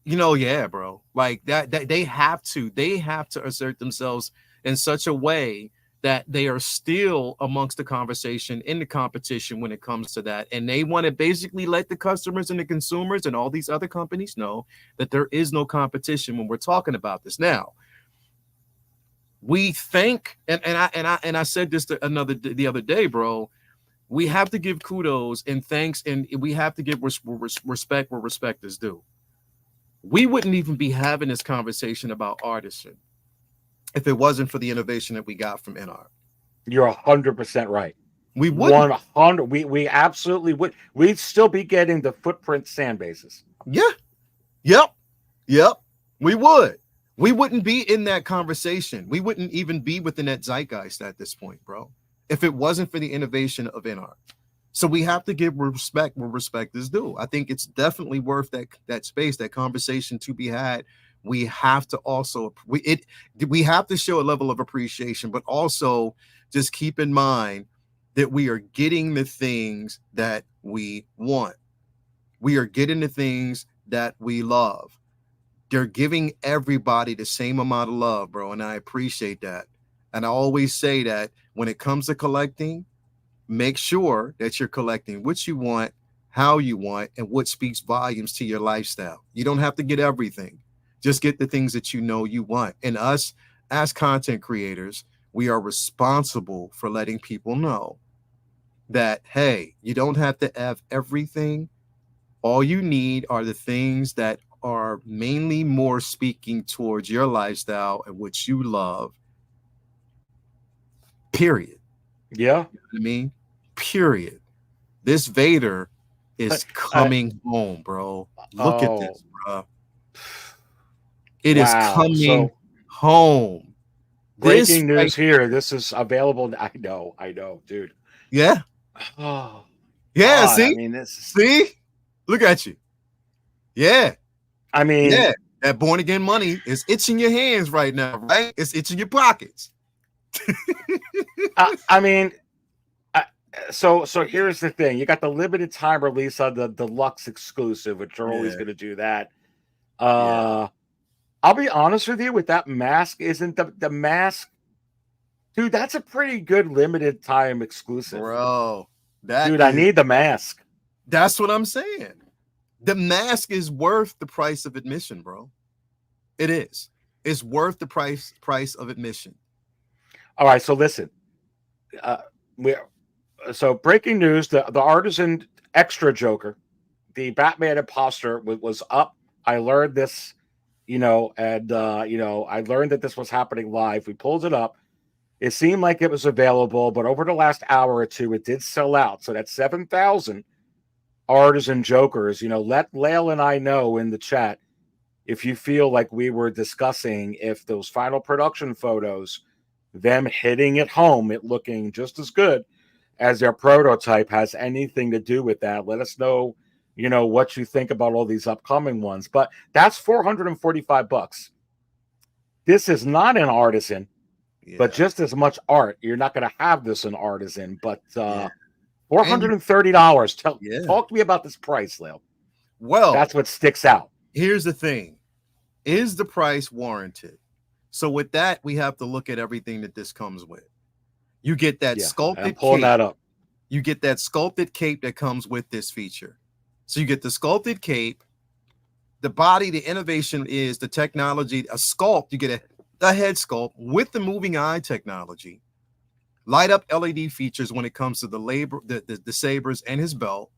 you know, yeah, bro, like that they have to assert themselves in such a way that they are still amongst the conversation, in the competition when it comes to that. And they want to basically let the customers and the consumers and all these other companies know that there is no competition when we're talking about this. Now, we think, and I said this to the other day, bro, we have to give kudos and thanks, and we have to give respect where respect is due. We wouldn't even be having this conversation about Artisan if it wasn't for the innovation that we got from NR. You're 100% right. We would 100. We absolutely would. We'd still be getting the footprint sand bases. Yeah. Yep. We would. We wouldn't be in that conversation. We wouldn't even be within that zeitgeist at this point, bro, if it wasn't for the innovation of NR. So we have to give respect where respect is due. I think it's definitely worth that space, that conversation to be had. We have to also we have to show a level of appreciation, but also just keep in mind that we are getting the things that we want. We are getting the things that we love. They're giving everybody the same amount of love, bro, and I appreciate that. And I always say that when it comes to collecting, make sure that you're collecting what you want, how you want, and what speaks volumes to your lifestyle. You don't have to get everything. Just get the things that you know you want. And us, as content creators, we are responsible for letting people know that, hey, you don't have to have everything. All you need are the things that are mainly more speaking towards your lifestyle and what you love. Period. Yeah. You know what I mean? Period. This Vader is coming home, bro. Look at this, bro. It is coming home. Breaking news here. This is available. I know, dude. Yeah. Oh, yeah. God, See? I mean, see? Look at you. Yeah. I mean, yeah. That born again money is itching your hands right now, right? It's itching your pockets. I mean, so here's the thing. You got the limited time release on the deluxe exclusive, which are always going to do that. I'll be honest with you, with that mask, isn't the mask, dude, that's a pretty good limited time exclusive. Bro, I need the mask. That's what I'm saying. The mask is worth the price of admission, bro. It is. It's worth the price of admission. All right, so listen. So breaking news, the Artisan Extra Joker, the Batman imposter was up. I learned this, and I learned that this was happening live. We pulled it up. It seemed like it was available, but over the last hour or two, it did sell out. So that's 7,000 Artisan Jokers. Let Lael and I know in the chat if you feel like we were discussing if those final production photos, them hitting it home, it looking just as good as their prototype, has anything to do with that. Let us know, what you think about all these upcoming ones. But that's $445. This is not an Artisan, but just as much art. You're not going to have this in Artisan, but $430. Talk to me about this price, Lael. Well, that's what sticks out. Here's the thing. Is the price warranted? So with that, we have to look at everything that this comes with. You get that sculpted I'm pulling cape. that up. You get that sculpted cape that comes with this feature. So you get the sculpted cape, the body, the innovation is the technology, a sculpt. You get a head sculpt with the moving eye technology, light up LED features when it comes to the sabers and his belt.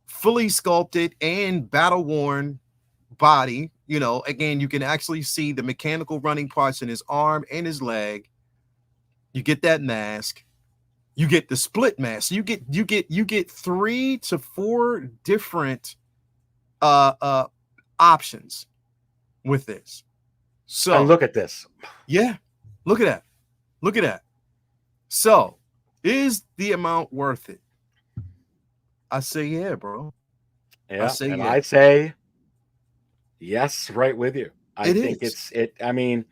fully sculpted and battle worn body. You know, again, you can actually see the mechanical running parts in his arm and his leg. You get that mask. You get the split mask. You get 3 to 4 different options with this. So And look at this. yeah, look at that. Look at that. So is the amount worth it? I say yeah, bro. Yeah, say and yeah. I say yes, right with you. I It think is. I mean,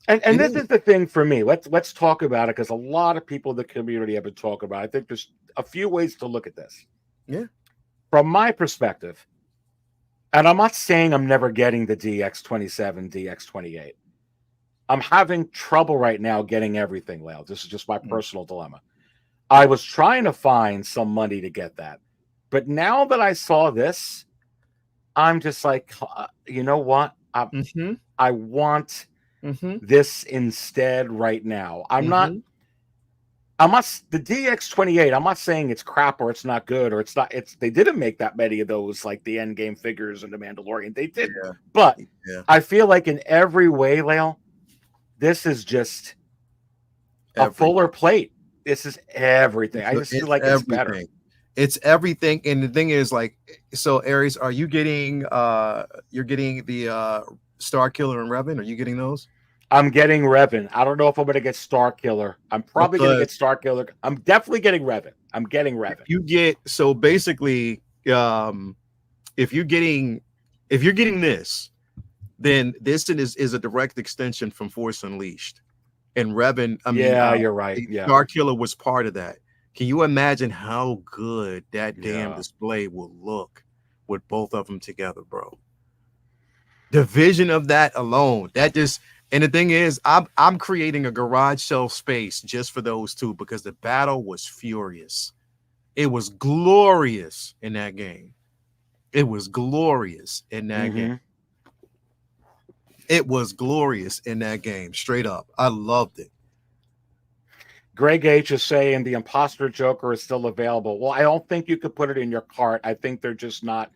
and this is the thing for me. Let's talk about it, because a lot of people in the community have been talking about it. I think there's a few ways to look at this. Yeah. From my perspective, and I'm not saying I'm never getting the DX27, DX28. I'm having trouble right now getting everything, Lale. This is just my personal dilemma. I was trying to find some money to get that. But now that I saw this, I'm just like, you know what? I want this instead right now. I'm not the DX28. I'm not saying it's crap or it's not good or it's not. They didn't make that many of those, like the Endgame figures and the Mandalorian. They did, but I feel like in every way, Lale, this is just a fuller plate. This is everything. I just feel like it's better. It's everything. And the thing is, like, so Aries, are you getting you're getting the Star Killer and Revan? Are you getting those? I'm getting Revan. I don't know if I'm gonna get Star Killer. I'm probably gonna get Star Killer. I'm definitely getting Revan. I'm getting Revan. You get, so basically, if you're getting this, then this is a direct extension from Force Unleashed. And Revan, I mean, you're right. Yeah, Star Killer was part of that. Can you imagine how good that damn display will look with both of them together, bro? The vision of that alone, that just, and the thing is, I'm creating a garage shelf space just for those two, because the battle was furious. It was glorious in that game. It was glorious in that game. It was glorious in that game. Straight up. I loved it. Greg H is saying the Imposter Joker is still available. Well, I don't think you could put it in your cart. I think they're just not.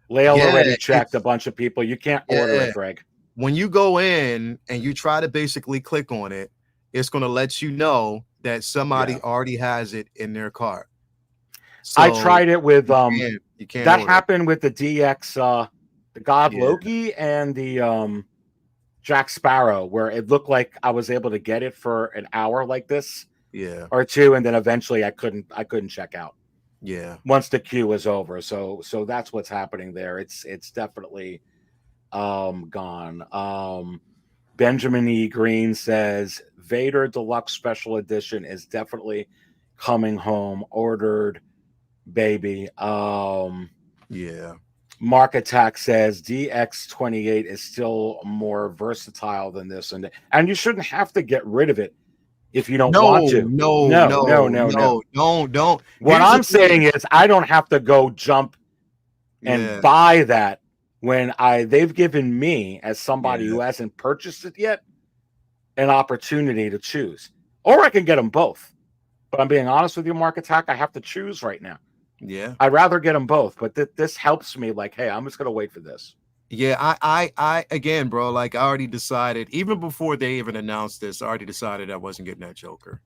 Lale already checked a bunch of people. You can't order it, Greg. When you go in and you try to basically click on it, it's going to let you know that somebody already has it in their cart. So I tried it with you can't that order happened with the DX the God Loki and the Jack Sparrow, where it looked like I was able to get it for an hour like this. Or two, and then eventually I couldn't check out. Once the queue was over. So that's what's happening there. It's definitely gone. Benjamin E. Green says Vader Deluxe Special Edition is definitely coming home. Ordered, baby. Mark Attack says DX28 is still more versatile than this, and you shouldn't have to get rid of it if you don't want to. No. Don't. What I'm saying is I don't have to go jump and buy that when they've given me, as somebody who hasn't purchased it yet, an opportunity to choose. Or I can get them both. But I'm being honest with you, Mark Attack, I have to choose right now. I'd rather get them both, but this helps me, like, hey, I'm just gonna wait for this. I again, bro, like, I already decided, even before they even announced this, I already decided I wasn't getting that Joker,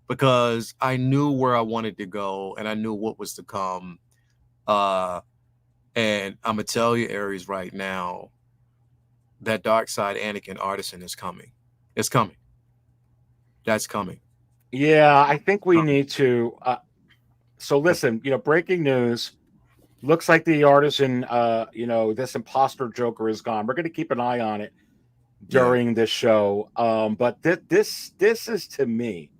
because I knew where I wanted to go and I knew what was to come. And I'm gonna tell you, Aries, right now, that Dark Side Anakin Artisan is coming. It's coming. That's coming. Yeah, I think we need to. So listen, breaking news. Looks like the Artisan, this Imposter Joker is gone. We're going to keep an eye on it during this show. But this is, to me,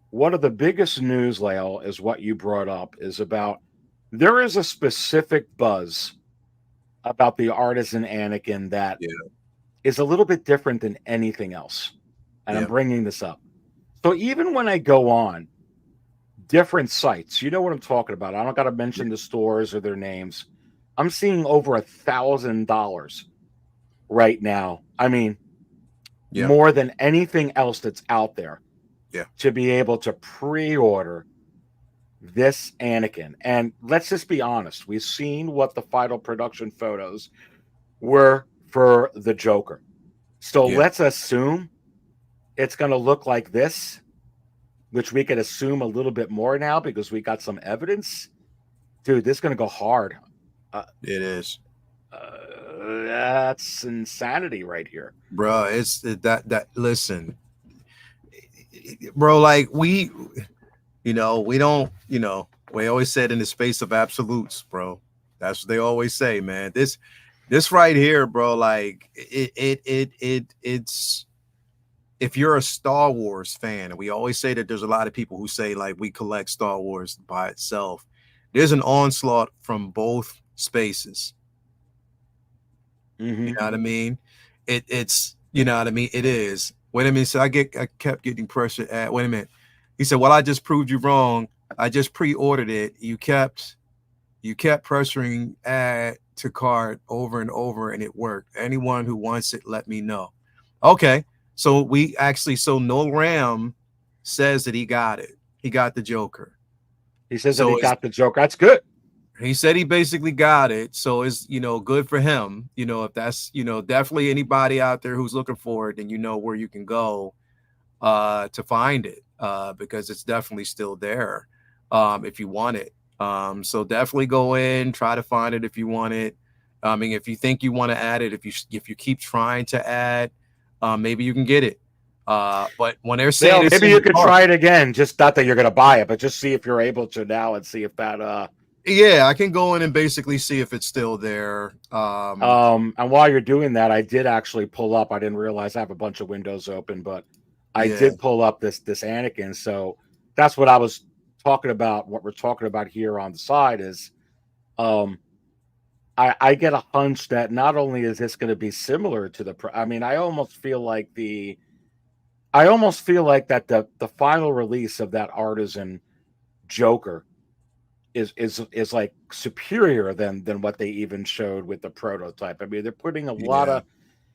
one of the biggest news, Lale, is what you brought up, is about there is a specific buzz about the Artisan Anakin that is a little bit different than anything else. And I'm bringing this up. So even when I go on different sites, you know what I'm talking about. I don't got to mention the stores or their names. I'm seeing over $1,000 right now. I mean, more than anything else that's out there. To be able to pre-order this Anakin. And let's just be honest. We've seen what the final production photos were for the Joker. So Yeah. let's assume it's going to look like this, which we can assume a little bit more now because we got some evidence. Dude, this is going to go hard. It is. That's insanity right here. Bro, it's that listen, bro, like we don't, we always said in the space of absolutes, bro. That's what they always say, man. This right here, bro, like it's, if you're a Star Wars fan, and we always say that there's a lot of people who say like we collect Star Wars by itself, there's an onslaught from both spaces. Mm-hmm. You know what I mean? It's you know what I mean? It is. Wait a minute. So I kept getting pressure at, wait a minute. He said, well, I just proved you wrong. I just pre-ordered it. You kept pressuring add to cart over and over, and it worked. Anyone who wants it, let me know. Okay. So Noel Ram says that he got it. He got the Joker. He says that he got the Joker. That's good. He said he basically got it. So it's, good for him. If that's, definitely anybody out there who's looking for it, then you know where you can go to find it, because it's definitely still there if you want it. So definitely go in, try to find it if you want it. I mean, if you think you want to add it, if you keep trying to add, maybe you can get it. But when they're saying maybe you could try it again, just not that you're going to buy it, but just see if you're able to now and see if that yeah, I can go in and basically see if it's still there. And while you're doing that, I did actually pull up. I didn't realize I have a bunch of windows open, but I did pull up this Anakin. So that's what I was talking about. What we're talking about here on the side is, I get a hunch that not only is this going to be similar to I almost feel like the final release of that Artisan Joker is like superior than what they even showed with the prototype. I mean, they're putting a lot of.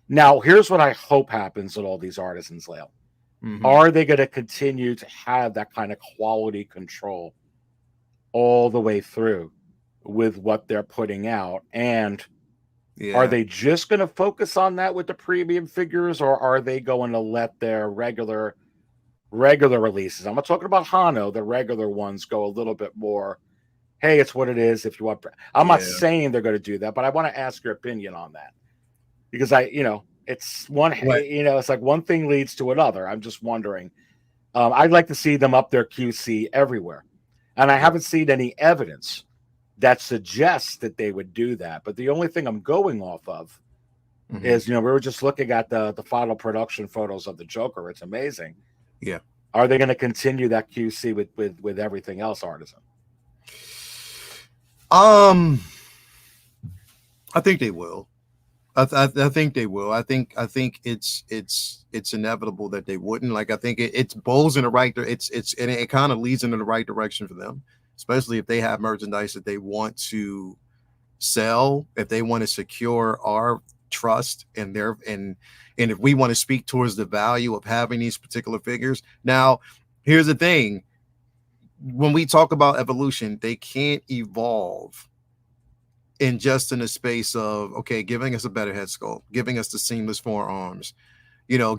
Now, here's what I hope happens with all these Artisans, Lale. Mm-hmm. Are they going to continue to have that kind of quality control all the way through with what they're putting out? And are they just going to focus on that with the premium figures, or are they going to let their regular releases, I'm not talking about Hano, the regular ones, go a little bit more, hey, it's what it is. If you want, I'm not saying they're going to do that, but I want to ask your opinion on that, because it's one, it's like one thing leads to another. I'm just wondering. I'd like to see them up their QC everywhere, and I haven't seen any evidence that suggests that they would do that. But the only thing I'm going off of is, we were just looking at the final production photos of the Joker. It's amazing. Yeah. Are they going to continue that QC with everything else, Artisan? I think they will. I think they will. I think it's inevitable that they wouldn't. Like, I think it's bowls in the right. And it kind of leads in the right direction for them, especially if they have merchandise that they want to sell, if they want to secure our trust and if we want to speak towards the value of having these particular figures. Now, here's the thing. When we talk about evolution, they can't evolve in a space of, okay, giving us a better head sculpt, giving us the seamless forearms,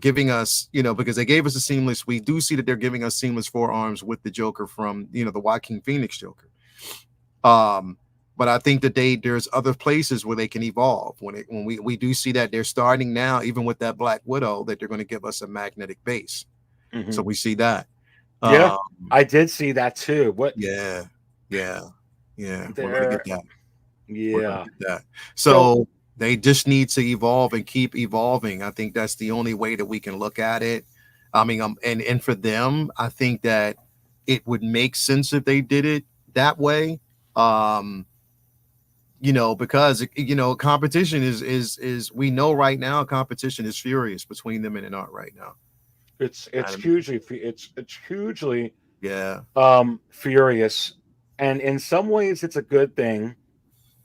giving us, because they gave us a seamless, we do see that they're giving us seamless forearms with the Joker from, the Joaquin Phoenix Joker. But I think that there's other places where they can evolve. When we do see that they're starting now, even with that Black Widow, that they're going to give us a magnetic base. Mm-hmm. So we see that. Yeah, I did see that too. What? Yeah. We're gonna get that. Yeah. Get that. So they just need to evolve and keep evolving. I think that's the only way that we can look at it. I mean, and for them, I think that it would make sense if they did it that way. Because competition is we know right now competition is furious between them and an art right now. It's hugely furious, and in some ways it's a good thing,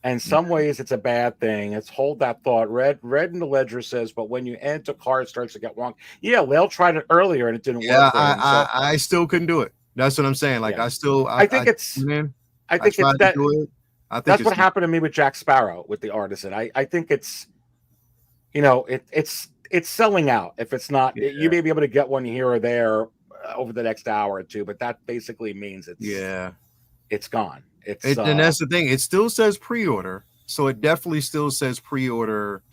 and some ways it's a bad thing. It's hold that thought. Red in the ledger says, but when you enter card starts to get wrong. Yeah, Lale tried it earlier and it didn't work. I still couldn't do it. That's what I'm saying. Like Yeah. I think it's man, I think tried it's to that. do it. I think That's it's what happened to me with Jack Sparrow with the Artisan. I think it's, it's selling out. If it's not, you may be able to get one here or there over the next hour or two, but that basically means it's gone. And that's the thing. It still says pre-order, so it definitely still says pre-order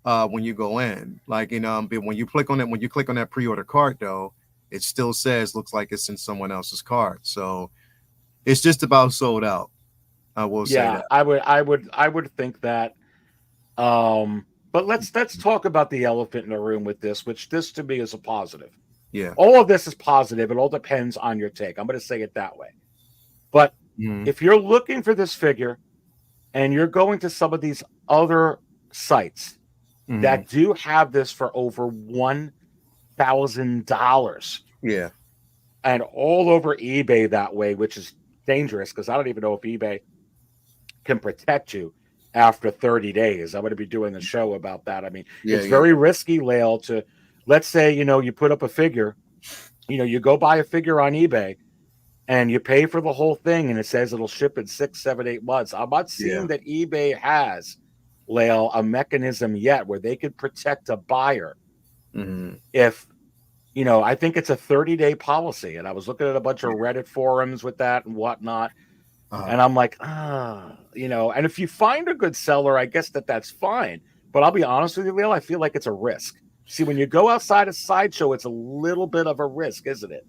when you go in. Like but when you click on that pre-order cart, though, it still says looks like it's in someone else's cart. So it's just about sold out. I will say that. I would think that. But let's talk about the elephant in the room with this, which this to me is a positive. Yeah. All of this is positive. It all depends on your take. I'm going to say it that way. But if you're looking for this figure and you're going to some of these other sites that do have this for over $1,000, yeah, and all over eBay that way, which is dangerous because I don't even know if eBay can protect you after 30 days. I'm going to be doing a show about that. I mean, it's very risky, Lael, to, let's say, you put up a figure, you go buy a figure on eBay and you pay for the whole thing and it says it'll ship in 6, 7, 8 months. I'm not seeing that eBay has, Lael, a mechanism yet where they could protect a buyer. If, I think it's a 30-day policy. And I was looking at a bunch of Reddit forums with that and whatnot. And I'm like, and if you find a good seller, I guess that's fine. But I'll be honest with you, Leo, I feel like it's a risk. See, when you go outside of Sideshow, it's a little bit of a risk, isn't it?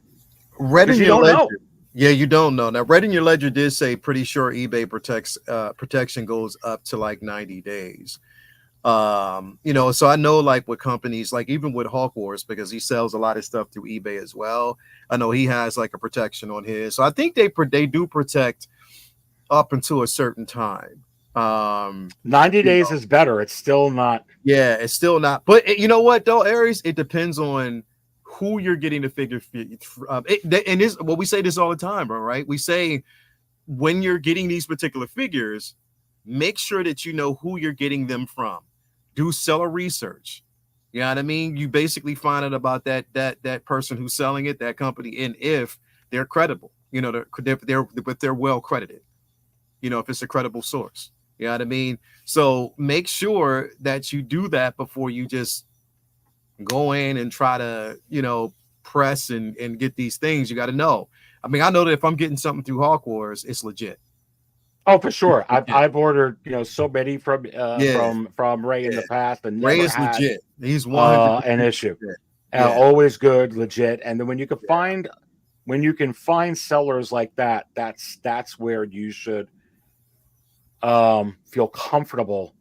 Read in you your don't ledger. know. Yeah, you don't know. Now, Read in your ledger did say pretty sure eBay protection goes up to like 90 days. So I know like with companies, like even with Hawk Wars, because he sells a lot of stuff through eBay as well. I know he has like a protection on his. So I think they do protect up until a certain time. 90 days is better. It's still not. Yeah, it's still not. But you know what though, Aries? It depends on who you're getting the figure. And this, well, we say this all the time, bro. Right? We say when you're getting these particular figures, make sure that you know who you're getting them from. Do seller research. You know what I mean? You basically find out about that person who's selling it, that company, and if they're credible. They're well credited. If it's a credible source. You know what I mean? So make sure that you do that before you just go in and try to, press and get these things. You got to know. I mean, I know that if I'm getting something through Hawk Wars, it's legit. Oh, for sure. I've ordered, so many from Ray in the past, and Ray never is had legit. He's an issue. Always good, legit. And then when you can find sellers like that, that's where you should feel comfortable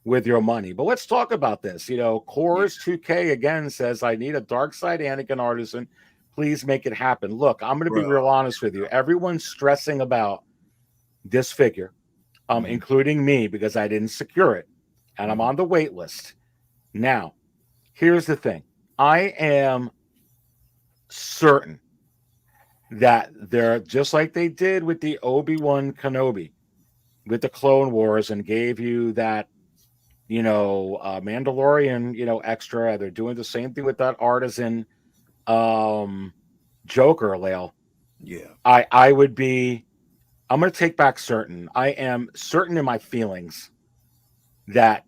with your money. But let's talk about this. Cores 2K again says, I need a dark side Anakin Artisan. Please make it happen. Look, I'm going to be real honest with you. Everyone's stressing about this figure, including me, because I didn't secure it and I'm on the wait list. Now, here's the thing. I am certain that they're just like they did with the Obi-Wan Kenobi, with the Clone Wars, and gave you that, Mandalorian, extra. They're doing the same thing with that Artisan Joker, Lael. Yeah. I'm going to take back certain. I am certain in my feelings that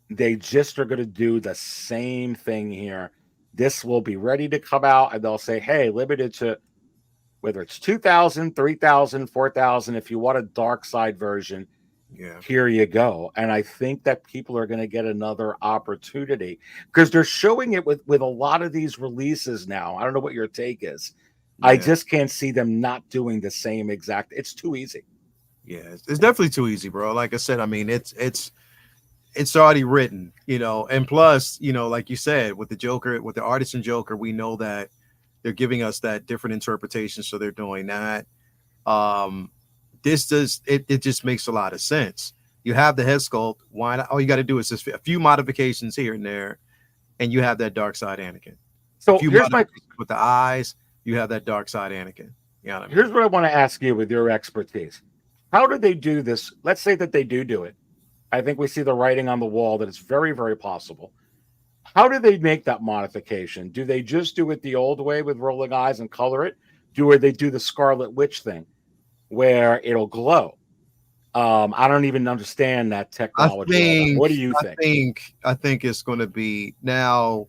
they just are going to do the same thing here. This will be ready to come out, and they'll say, hey, limited to whether it's 2,000, 3,000, 4,000. If you want a dark side version, here you go. And I think that people are going to get another opportunity because they're showing it with a lot of these releases now. I don't know what your take is. I just can't see them not doing the same exact. It's too easy. Yeah, it's definitely too easy, bro. Like I said, I mean, it's already written, and plus, like you said, with the Joker, with the Artisan Joker, we know that they're giving us that different interpretation. So they're doing that. This does it just makes a lot of sense. You have the head sculpt. Why not? All you got to do is just a few modifications here and there, and you have that dark side Anakin. So here's with the eyes, you have that dark side Anakin. Here's what I want to ask you with your expertise. How do they do this? Let's say that they do it. I think we see the writing on the wall that it's very, very possible. How do they make that modification? Do they just do it the old way with rolling eyes and color it? where they do the Scarlet Witch thing, where it'll glow. I don't even understand that technology. What do you think? I think it's going to be now.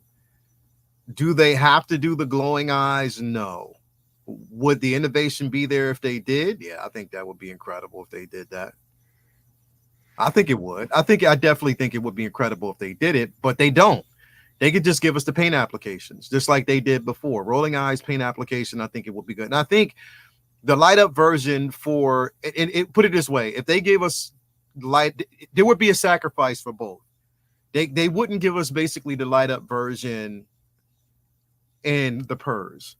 Do they have to do the glowing eyes? No. Would the innovation be there if they did? Yeah, I think that would be incredible if they did that. I think it would. I definitely think it would be incredible if they did it, but they don't. They could just give us the paint applications, just like they did before. Rolling eyes paint application, I think it would be good. And I think the light up version for it, put it this way, if they gave us light, there would be a sacrifice for both. They wouldn't give us basically the light up version and the purrs.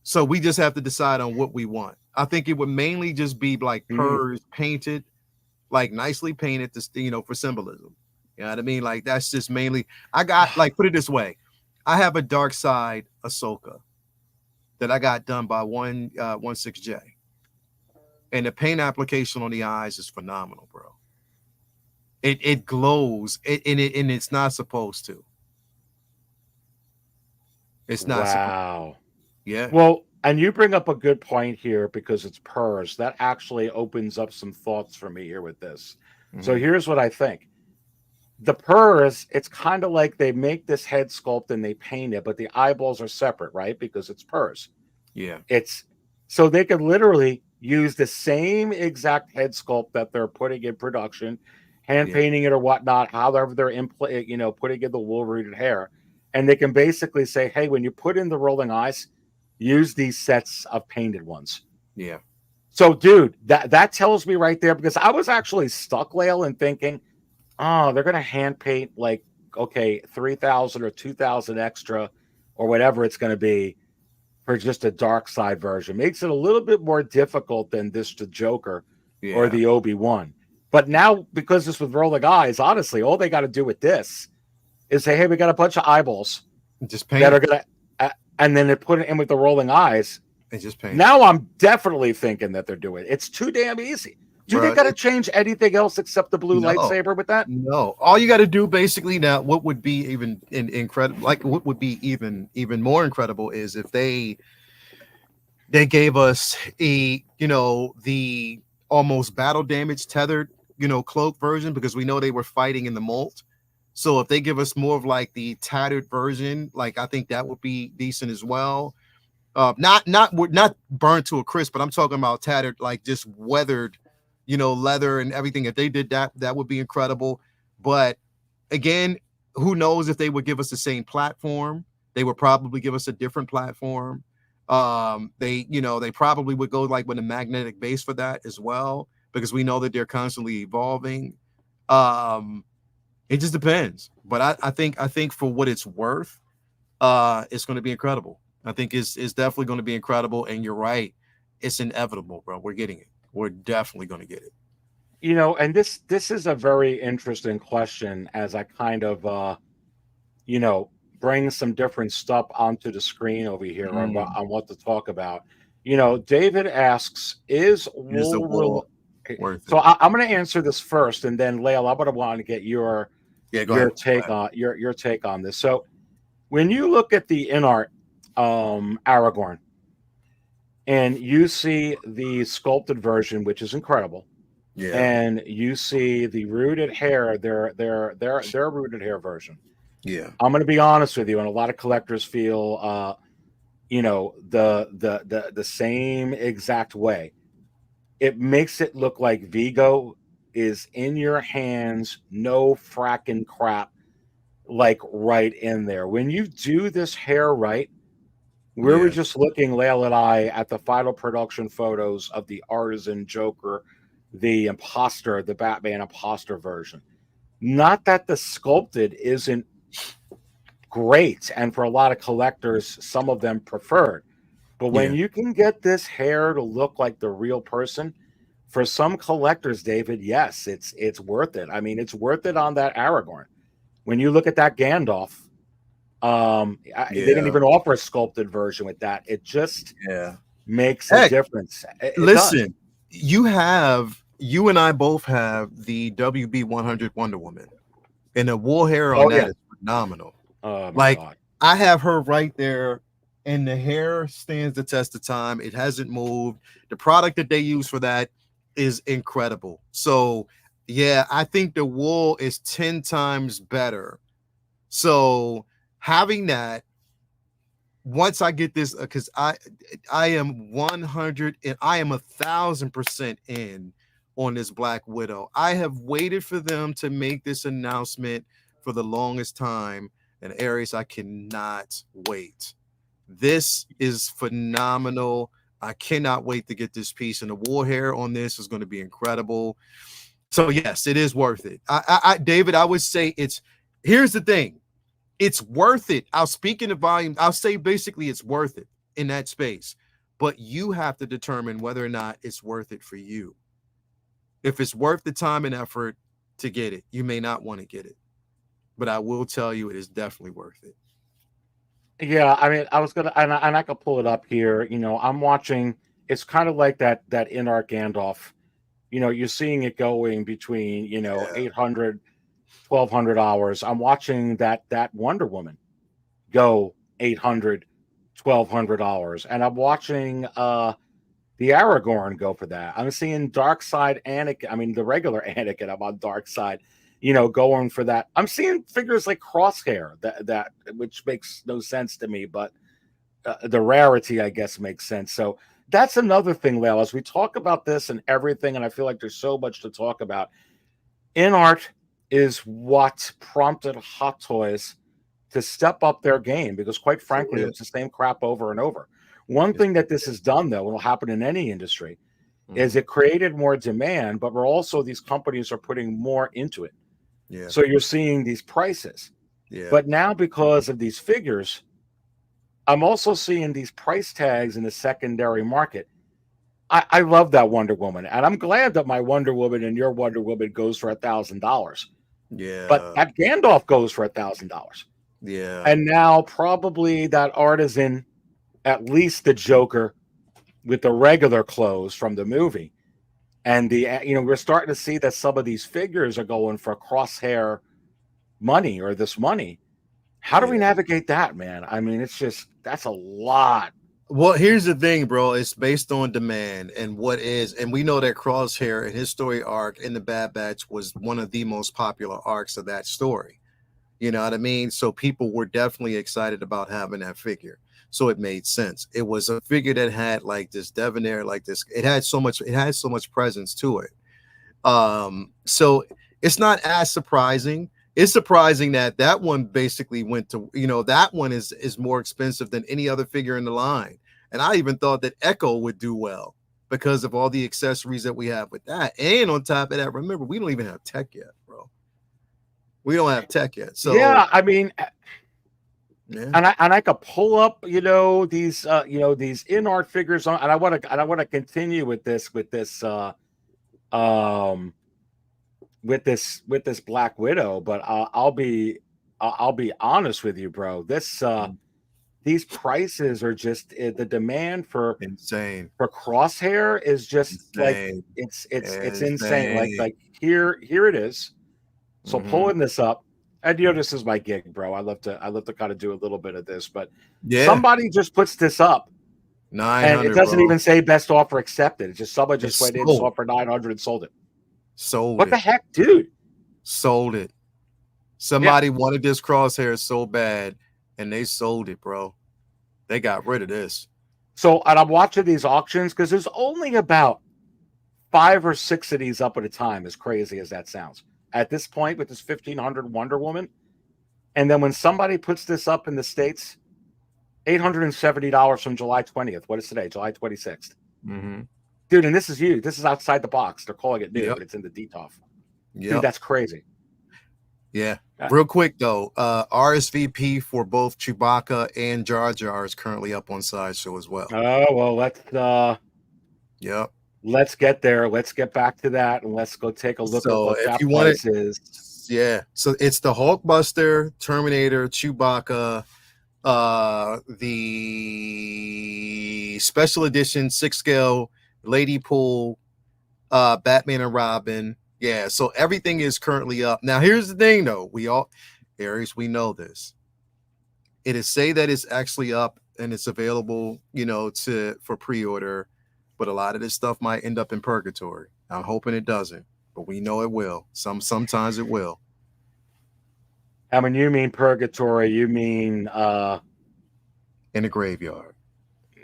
So we just have to decide on what we want. I think it would mainly just be like purrs painted, like nicely painted to, for symbolism. You know what I mean? Like that's just mainly, I got like, put it this way. I have a dark side Ahsoka that I got done by 16J. And the paint application on the eyes is phenomenal, bro. It glows and it's not supposed to. It's not. Wow. Yeah. Well, and you bring up a good point here because it's purrs. That actually opens up some thoughts for me here with this. So here's what I think. The purrs, it's kind of like they make this head sculpt and they paint it, but the eyeballs are separate, right? Because it's purrs. Yeah. It's so they could literally use the same exact head sculpt that they're putting in production, hand painting it or whatnot, however they're putting in the wool-rooted hair. And they can basically say, hey, when you put in the rolling eyes, use these sets of painted ones. Yeah. So, dude, that tells me right there, because I was actually stuck, Lael, and thinking, oh, they're going to hand paint like, okay, 3,000 or 2,000 extra or whatever it's going to be for just a dark side version. Makes it a little bit more difficult than the Joker or the Obi-Wan. But now, because this with rolling eyes, honestly, all they got to do with this is say, hey, we got a bunch of eyeballs just paint that are going to, and then they put it in with the rolling eyes. And just paint. Now I'm definitely thinking that they're doing it. It's too damn easy. Do they got to change anything else except the blue lightsaber with that? No. All you got to do basically now, what would be even incredible, like what would be even more incredible is if they gave us the almost battle damage tethered, cloak version, because we know they were fighting in the molt. So if they give us more of like the tattered version, like I think that would be decent as well. Not burnt to a crisp, but I'm talking about tattered, like just weathered, leather and everything. If they did that, that would be incredible. But again, who knows if they would give us the same platform? They would probably give us a different platform. They probably would go like with a magnetic base for that as well, because we know that they're constantly evolving. It just depends. But I think for what it's worth, it's going to be incredible. I think it's definitely going to be incredible. And you're right. It's inevitable, bro. We're getting it. We're definitely going to get it. And this is a very interesting question as I kind of, bring some different stuff onto the screen over here on what to talk about. David asks, is wool worth it? So I'm going to answer this first, and then Lael, I'm going to want to get your take on this. So when you look at the in-art Aragorn, and you see the sculpted version, which is incredible, and you see the rooted hair, their rooted hair version. Yeah, I'm going to be honest with you, and a lot of collectors feel, the same exact way. It makes it look like Vigo is in your hands, no fracking crap, like right in there. When you do this hair right, we were just looking, Lael and I, at the final production photos of the Artisan Joker, the imposter, the Batman imposter version. Not that the sculpted isn't great, and for a lot of collectors, some of them preferred. But when you can get this hair to look like the real person, for some collectors, David, yes, it's worth it. I mean, it's worth it on that Aragorn. When you look at that Gandalf, they didn't even offer a sculpted version with that. It just makes a difference. Listen, you and I both have the WB 100 Wonder Woman, and the wool hair on that is phenomenal. Oh, like God. I have her right there and the hair stands the test of time. It hasn't moved. The product that they use for that is incredible. So yeah, I think the wool is 10 times better. So having that, once I get this, because I am 100 and I am 1,000% in on this Black Widow. I have waited for them to make this announcement for the longest time, and Aries, I cannot wait. This is phenomenal. I cannot wait to get this piece, and the wool hair on this is going to be incredible. So yes, it is worth it. David, I would say here's the thing. It's worth it. I'll speak in the volume. I'll say basically it's worth it in that space, but you have to determine whether or not it's worth it for you. If it's worth the time and effort to get it, you may not want to get it, but I will tell you it is definitely worth it. Yeah, I mean, I was gonna, and I could pull it up here. You know, I'm watching. It's kind of like that in-art Gandalf. You know, you're seeing it going between 800, 1,200 hours. I'm watching that Wonder Woman go 800, 1,200 hours, and I'm watching the Aragorn go for that. I'm seeing Dark Side Anakin. I mean, the regular Anakin. I'm on Dark Side. Going for that. I'm seeing figures like Crosshair that which makes no sense to me, but the rarity, I guess, makes sense. So that's another thing, Leo, as we talk about this and everything, and I feel like there's so much to talk about. In art is what prompted Hot Toys to step up their game, because quite frankly, it's the same crap over and over. One thing that this has done, though, will happen in any industry, is it created more demand, but we're also, these companies are putting more into it. Yeah. So you're seeing these prices. Yeah. But now, because of these figures, I'm also seeing these price tags in the secondary market. I love that Wonder Woman, and I'm glad that my Wonder Woman and your Wonder Woman goes for $1,000. Yeah. But that Gandalf goes for $1,000. Yeah. And now probably that Artisan, at least the Joker with the regular clothes from the movie. And we're starting to see that some of these figures are going for crosshair money, or this money. How do we navigate that, man? I mean, that's a lot. Well, here's the thing, bro. It's based on demand and and we know that Crosshair and his story arc in the Bad Batch was one of the most popular arcs of that story. You know what I mean? So people were definitely excited about having that figure. So it made sense. It was a figure that had like this debonair, like this. It had so much presence to it. So it's not as surprising. It's surprising that one basically went to, that one is more expensive than any other figure in the line. And I even thought that Echo would do well because of all the accessories that we have with that. And on top of that, remember, we don't even have tech yet, bro. We don't have tech yet. So yeah, I mean, yeah. And I could pull up, these these in-art figures on, and I want to continue with this Black Widow, but I'll be honest with you, bro. These prices are just, the demand for insane, for Crosshair is just insane. Like it's insane. Like here it is. So pulling this up, and this is my gig, bro. I love to kind of do a little bit of this, but somebody just puts this up, and it doesn't even say best offer accepted. It's just someone just went in, saw for 900 and sold it. What the heck, dude? Sold it. Somebody wanted this Crosshair so bad, and they sold it, bro. They got rid of this. So, and I'm watching these auctions because there's only about 5 or 6 of these up at a time, as crazy as that sounds. At this point, with this 1,500 Wonder Woman, and then when somebody puts this up in the States, $870 from July 20th. What is today? July 26th. Dude, and this is you. This is outside the box. They're calling it new, but it's in the DTOF. Dude, that's crazy. Yeah. Real quick, though, RSVP for both Chewbacca and Jar Jar is currently up on Sideshow as well. Oh, well, let's get there. Let's get back to that, and let's go take a look at what that price is. Yeah. So it's the Hulkbuster, Terminator, Chewbacca, the special edition 6th Scale Lady Pool, Batman and Robin. Yeah, so everything is currently up. Now, here's the thing, though. Aries, we know this. It is say that it's actually up and it's available, for pre-order. But a lot of this stuff might end up in purgatory. I'm hoping it doesn't, but we know it will. Sometimes it will. I mean, you mean purgatory? You mean In the graveyard.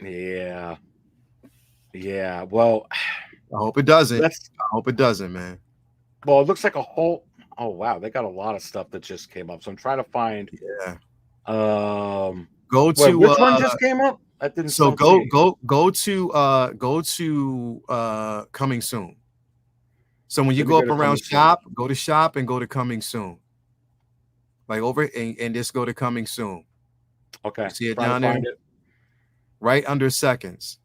Yeah. Yeah. Well, I hope it doesn't. let's. I hope it doesn't, man. Well, it looks like a whole. Oh wow, they got a lot of stuff that just came up. So I'm trying to find. Yeah. Go to which one just came up? I didn't. So go to coming soon. So when you go up around shop, go to shop and go to coming soon. Like over and just go to coming soon. Okay. You see it down there? It. Right under seconds.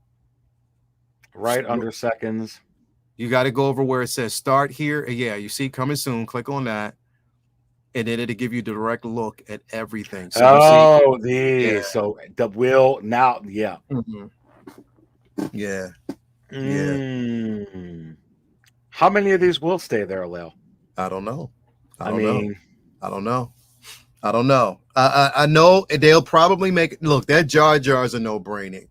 Right under seconds. You got to go over where it says start here. Yeah, you see coming soon. Click on that. And then it'll give you a direct look at everything. So so the will now, yeah. Mm-hmm. Yeah. How many of these will stay there, Lil? I don't know. I don't know. I know they'll probably make look, that Jar Jar's a no-brainer.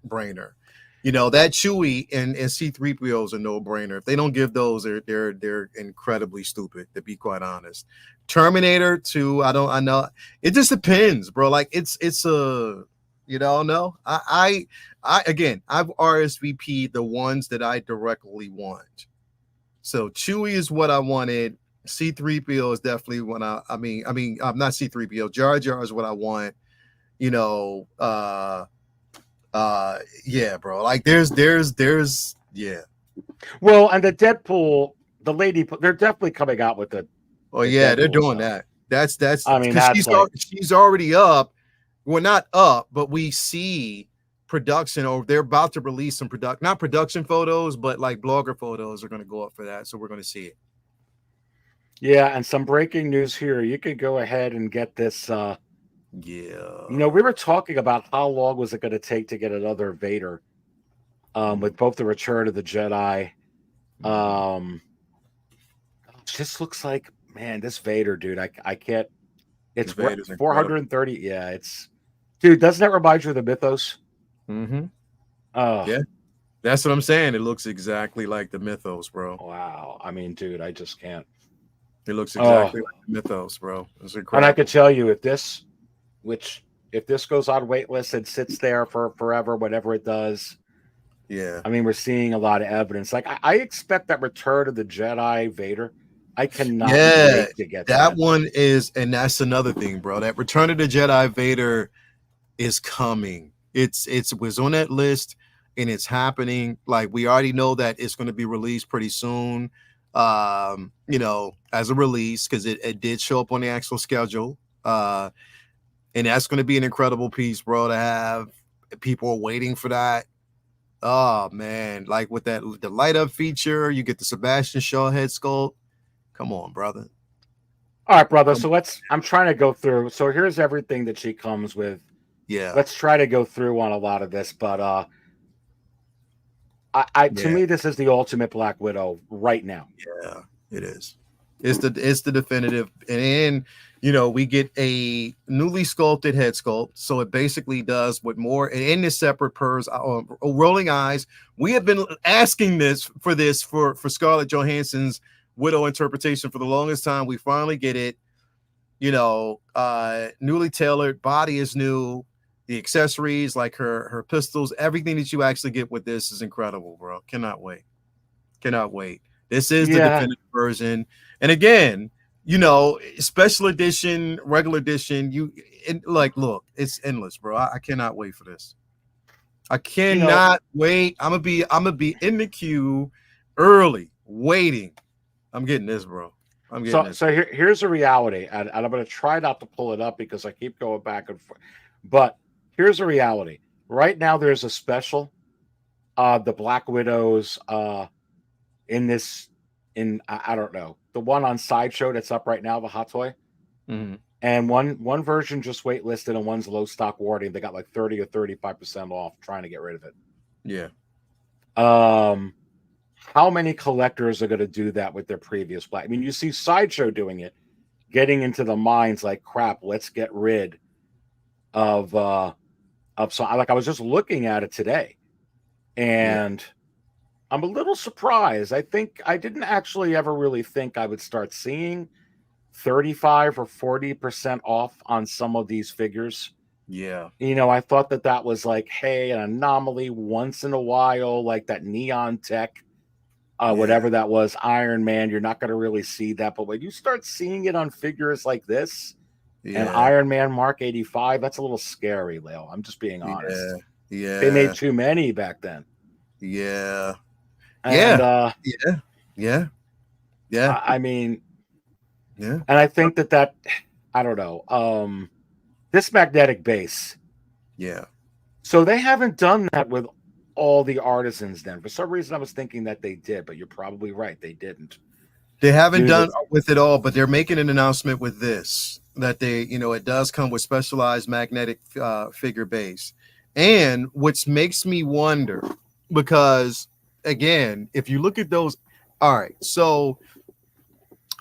That Chewie and C-3PO is a no-brainer. If they don't give those, they're incredibly stupid, to be quite honest. Terminator 2, I know. It just depends, bro. Like it's a no. I've RSVP'd the ones that I directly want. So Chewie is what I wanted. C-3PO is definitely what I mean, not C-3PO. Jar Jar is what I want. Yeah, bro. Like there's yeah. Well, and the Deadpool, the lady, they're definitely coming out with the. Oh yeah, they're doing that. That's. I mean, she's already up. Well, not up, but we see production, or they're about to release some not production photos, but like blogger photos are going to go up for that. So we're going to see it. Yeah, and some breaking news here. You could go ahead and get this. Yeah. We were talking about how long was it going to take to get another Vader, with both the Return of the Jedi. Just looks like, man, this Vader, dude. I can't. It's 430. Yeah, it's, dude. Doesn't that remind you of the Mythos? Mm-hmm. Yeah, that's what I'm saying. It looks exactly like the Mythos, bro. Wow. I mean, dude, I just can't. It looks exactly like the Mythos, bro. It's incredible. And I could tell you if this goes on waitlist and sits there for forever, whatever it does. Yeah. I mean, we're seeing a lot of evidence. Like I expect that Return of the Jedi Vader. I cannot wait to get that one is, and that's another thing, bro. That Return of the Jedi Vader is coming. It was on that list and it's happening. Like we already know that it's going to be released pretty soon. As a release, because it did show up on the actual schedule. And that's going to be an incredible piece, bro, to have. People are waiting for that. Oh man, like with the light up feature, you get the Sebastian Shaw head sculpt. Come on, brother. All right, brother. So I'm trying to go through. So here's everything that she comes with. Yeah. Let's try to go through on a lot of this, but to me, this is the ultimate Black Widow right now. Yeah, it is. It's the definitive, and we get a newly sculpted head sculpt, so it basically does what more in this separate purrs, rolling eyes. We have been asking for Scarlett Johansson's Widow interpretation for the longest time. We finally get it. Newly tailored, body is new. The accessories, like her pistols, everything that you actually get with this is incredible, bro. Cannot wait. This is the definitive version. And again, special edition, regular edition, look, it's endless, bro. I cannot wait for this. I cannot wait. I'm gonna be in the queue early, waiting. I'm getting this, bro. So here's a reality, and I'm gonna try not to pull it up because I keep going back and forth. But here's a reality. Right now, there's a special. The Black Widows I don't know, the one on Sideshow that's up right now, the hot toy. Mm-hmm. And one version just waitlisted and one's low stock warning. They got like 30 or 35% off trying to get rid of it. Yeah. How many collectors are going to do that with their previous Black? I mean, you see Sideshow doing it, getting into the minds like, crap, let's get rid of of so like I was just looking at it today, and I'm a little surprised. I think I didn't actually ever really think I would start seeing 35 or 40% off on some of these figures. Yeah. I thought that was like, hey, an anomaly once in a while, like that Neon Tech, whatever that was, Iron Man. You're not going to really see that. But when you start seeing it on figures like this and Iron Man Mark 85, that's a little scary, Leo. I'm just being honest. Yeah. They made too many back then. Yeah. And, yeah. I mean, yeah. And I think that I don't know. This magnetic base. Yeah. So they haven't done that with all the artisans then. For some reason I was thinking that they did, but you're probably right. They didn't. They haven't done with it all, but they're making an announcement with this that they, it does come with specialized magnetic figure base. And which makes me wonder, because again, if you look at those, all right, so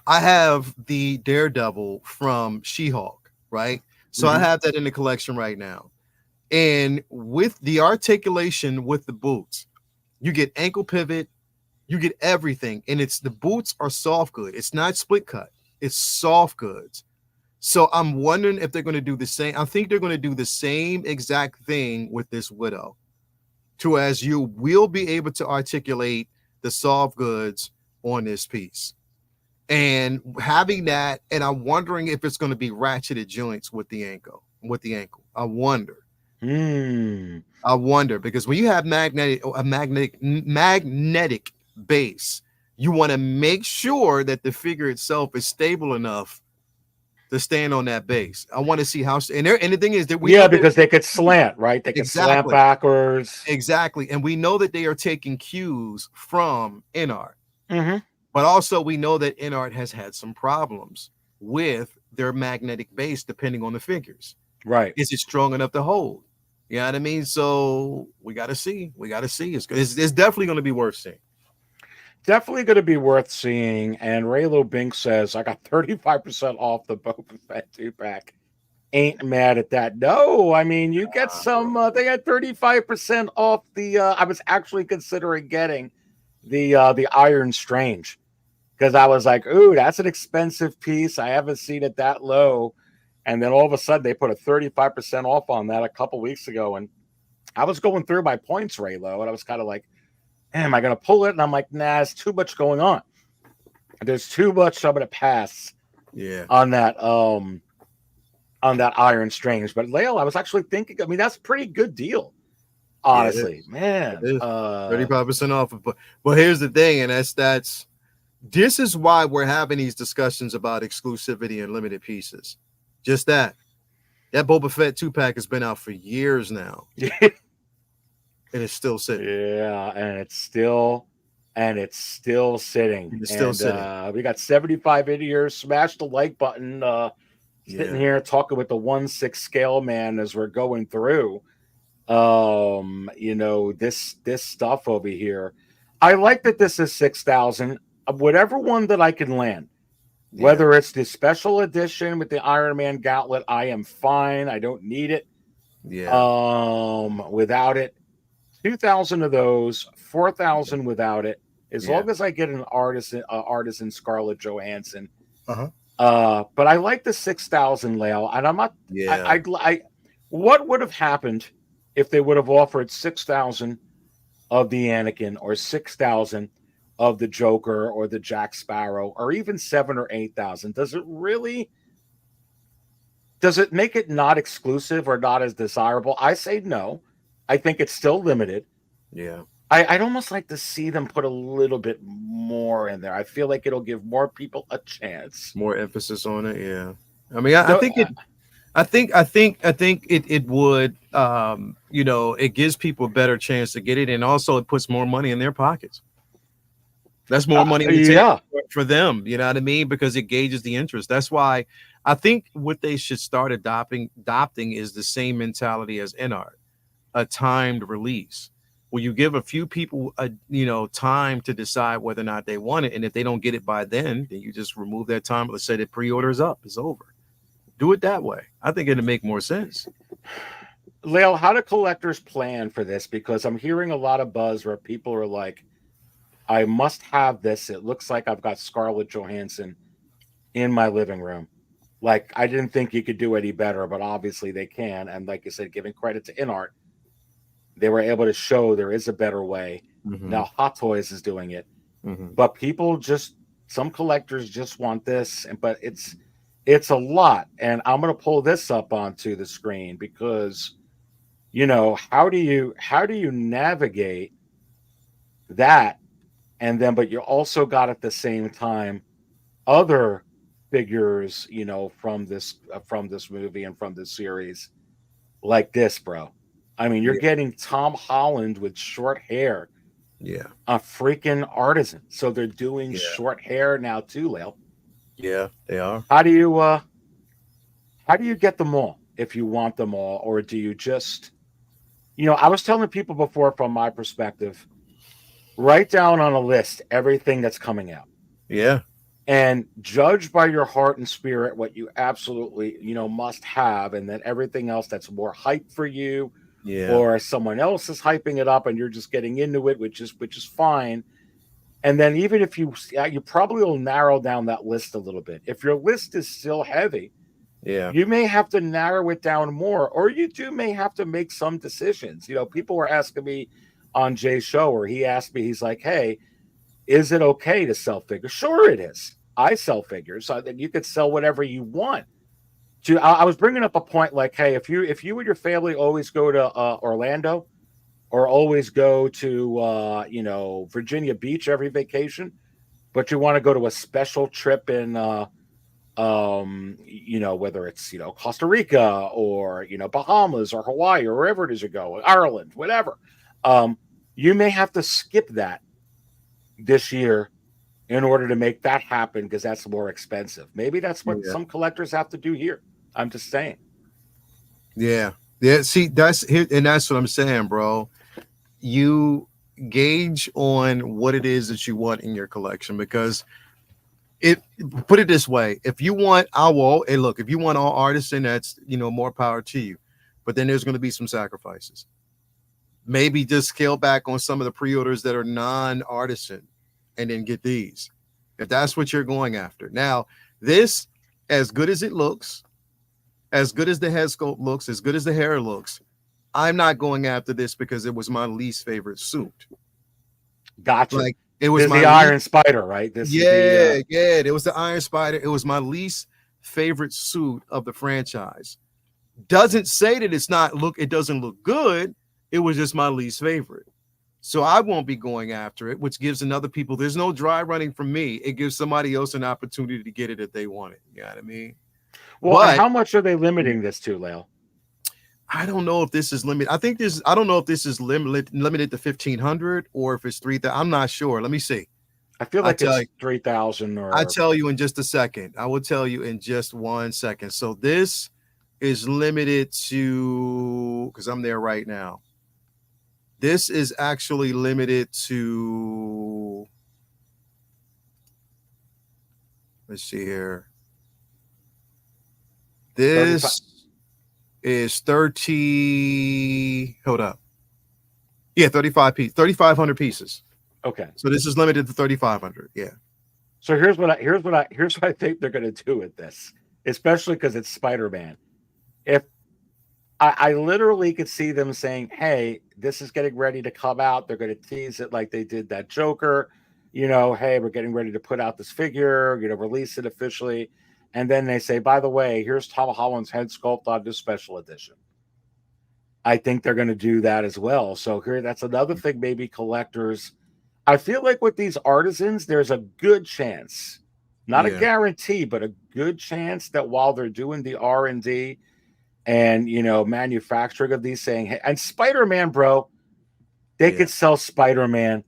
I have the Daredevil from She-Hulk, right? So I have that in the collection right now. And with the articulation with the boots, you get ankle pivot, you get everything. And the boots are soft good. It's not split cut. It's soft goods. So I'm wondering if they're going to do the same. I think they're going to do the same exact thing with this Widow, as you will be able to articulate the soft goods on this piece. And having that, and I'm wondering if it's going to be ratcheted joints with the ankle. I wonder. I wonder, because when you have magnetic base, you want to make sure that the figure itself is stable enough to stand on that base. I want to see how, and the thing is that because they could slant, right? They could slant backwards. Exactly. And we know that they are taking cues from Inart. Mm-hmm. But also we know that Inart has had some problems with their magnetic base depending on the figures. Right. Is it strong enough to hold? You know what I mean? So we got to see. It's definitely going to be worth seeing. Definitely going to be worth seeing. And Raylo Bink says, I got 35% off the Boba Fett 2-pack. Ain't mad at that. No, I mean, you get some, they had 35% off the, I was actually considering getting the Iron Strange, because I was like, ooh, that's an expensive piece. I haven't seen it that low. And then all of a sudden they put a 35% off on that a couple weeks ago. And I was going through my points, Raylo, and I was kind of like, am I going to pull it? And I'm like, nah, it's too much going on. There's too much. I'm going to pass on that Iron Strange. But Leo, I was actually thinking, I mean, that's a pretty good deal. Honestly, man, 35% off. But here's the thing, and this is why we're having these discussions about exclusivity and limited pieces. Just that Boba Fett 2-pack has been out for years now, and it's still sitting. Yeah, and it's still sitting. It's still sitting. We got 75 in here. Smash the like button. Sitting here talking with the 1/6 scale man as we're going through. This stuff over here. I like that this is 6,000. Whatever one that I can land, whether it's the special edition with the Iron Man gauntlet, I am fine. I don't need it. Without it, 2,000 of those, 4,000 without it. As long as I get an artisan Scarlett Johansson. But I like the 6,000 Leo, and I'm not. What would have happened if they would have offered 6,000 of the Anakin, or 6,000 of the Joker, or the Jack Sparrow, or even 7,000 or 8,000? Does it make it not exclusive or not as desirable? I say no. I think it's still limited. I'd almost like to see them put a little bit more in there. I feel like it'll give more people a chance. More emphasis on it. Yeah. I mean, I think it would, it gives people a better chance to get it. And also it puts more money in their pockets. That's more money for them. You know what I mean? Because it gauges the interest. That's why I think what they should start adopting is the same mentality as Inart, a timed release, where you give a few people time to decide whether or not they want it. And if they don't get it by then you just remove that time. Let's say the pre-order is up, it's over. Do it that way. I think it'd make more sense. Lael, how do collectors plan for this? Because I'm hearing a lot of buzz where people are like, I must have this. It looks like I've got Scarlett Johansson in my living room. Like, I didn't think you could do any better, but obviously they can. And like you said, giving credit to InArt, they were able to show there is a better way. Now Hot Toys is doing it. But people just, some collectors just want this, but it's a lot. And I'm going to pull this up onto the screen because, you know, how do you navigate that? And then, but you also got at the same time other figures, you know, from this movie and from this series, like this, bro. I mean, you're getting Tom Holland with short hair. Yeah. A freaking artisan. So they're doing short hair now too, Lael. Yeah, they are. How do you get them all if you want them all? Or do you just, you know, I was telling people before from my perspective, write down on a list everything that's coming out. Yeah. And judge by your heart and spirit what you absolutely, you know, must have, and then everything else that's more hype for you, or someone else is hyping it up and you're just getting into it, which is fine. And then even if you probably will narrow down that list a little bit. If your list is still heavy, you may have to narrow it down more, or you may have to make some decisions. You know, people were asking me on Jay's show, or he asked me, he's like, hey, is it okay to sell figures? Sure it is. I sell figures, so that you could sell whatever you want. I was bringing up a point like, hey, if you and your family always go to Orlando, or always go to you know, Virginia Beach every vacation, but you want to go to a special trip in you know, whether it's, you know, Costa Rica or, you know, Bahamas or Hawaii or wherever it is you go, Ireland, whatever, you may have to skip that this year in order to make that happen, because that's more expensive. Maybe that's what some collectors have to do here. I'm just saying. Yeah. See, that's what I'm saying, bro. You gauge on what it is that you want in your collection, because put it this way: if you want if you want all Artisan, that's, you know, more power to you. But then there's going to be some sacrifices. Maybe just scale back on some of the pre-orders that are non-Artisan, and then get these, if that's what you're going after. Now, this, as good as it looks, as good as the head sculpt looks, as good as the hair looks, I'm not going after this because it was my least favorite suit. Gotcha. Like, it was the Iron Spider, right? It was the Iron Spider. It was my least favorite suit of the franchise. Doesn't say that it doesn't look good. It was just my least favorite. So I won't be going after it, which gives another people, there's no dry running from me. It gives somebody else an opportunity to get it if they want it. You know what I mean? Well, and how much are they limiting this to, Lael? I don't know if this is limited. I don't know if this is limited to 1,500 or if it's 3,000. I'm not sure. Let me see. I feel like it's 3,000. Or I'll tell you in just a second. I will tell you in just 1 second. So this is limited to, because I'm there right now. This is actually limited to, let's see here. This 35. Is 30. Hold up. Yeah, 3,500 pieces. Okay. So this is limited to 3,500. Yeah. So here's what I think they're going to do with this, especially because it's Spider-Man. If I literally could see them saying, hey, this is getting ready to come out. They're going to tease it like they did that Joker. You know, hey, we're getting ready to put out this figure, you know, release it officially. And then they say, by the way, here's Tom Holland's head sculpt on this special edition. I think they're going to do that as well. So here, that's another thing, maybe collectors. I feel like with these artisans, there's a good chance, not a guarantee, but a good chance that while they're doing the R&D and, you know, manufacturing of these, saying, hey, and Spider-Man, bro, they could sell Spider-Man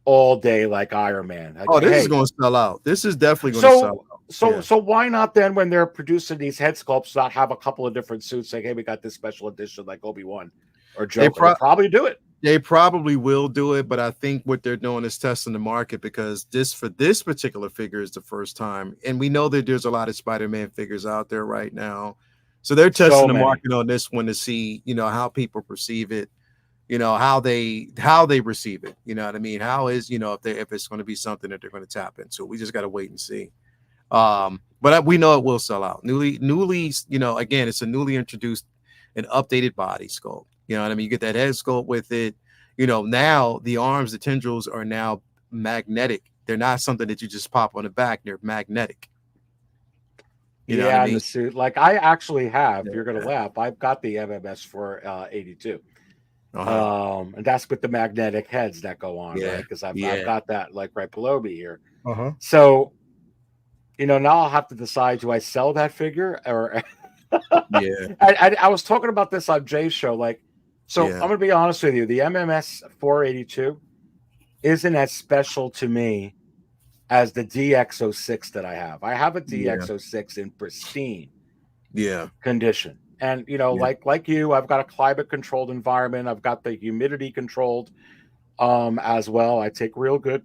all day like Iron Man. Like, this is going to sell out. This is definitely going to sell out. So why not then, when they're producing these head sculpts, not have a couple of different suits, like, hey, we got this special edition like Obi-Wan or Joker? They'll probably do it. They probably will do it, but I think what they're doing is testing the market, because this particular figure is the first time. And we know that there's a lot of Spider-Man figures out there right now. So they're testing So the many. market on this one to see, how people perceive it, how they receive it. You know what I mean? How is, if it's going to be something that they're going to tap into. We just got to wait and see. But we know it will sell out. Newly, again, it's a newly introduced and updated body sculpt. You know what I mean? You get that head sculpt with it. Now the arms, the tendrils are now magnetic. They're not something that you just pop on the back. They're magnetic. You know what I And mean? the suit. Like I actually have. Yeah. You're gonna laugh. I've got the MMS for 82. And that's with the magnetic heads that go on, right? Because I've got that like right below me here. So, now I'll have to decide: do I sell that figure or? I was talking about this on Jay's show. Like, so I'm gonna be honest with you: the MMS 482 isn't as special to me as the DX06 that I have. I have a DX06 in pristine condition. And like you, I've got a climate controlled environment. I've got the humidity controlled as well. I take real good,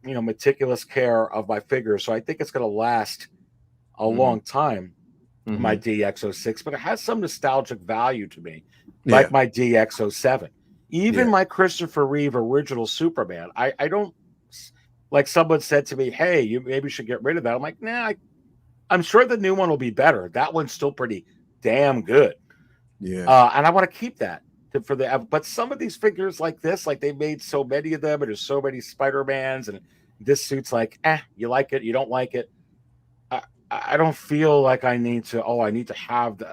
meticulous care of my figures. So I think it's going to last a long time, my DX06, but it has some nostalgic value to me, like my DX07. Even my Christopher Reeve original Superman. I don't, like someone said to me, hey, you maybe should get rid of that. I'm like, nah, I'm sure the new one will be better. That one's still pretty damn good. And I want to keep that but some of these figures like this, like they made so many of them, and there's so many Spider-Mans, and this suit's like, you like it, you don't like it. I don't feel like I need to have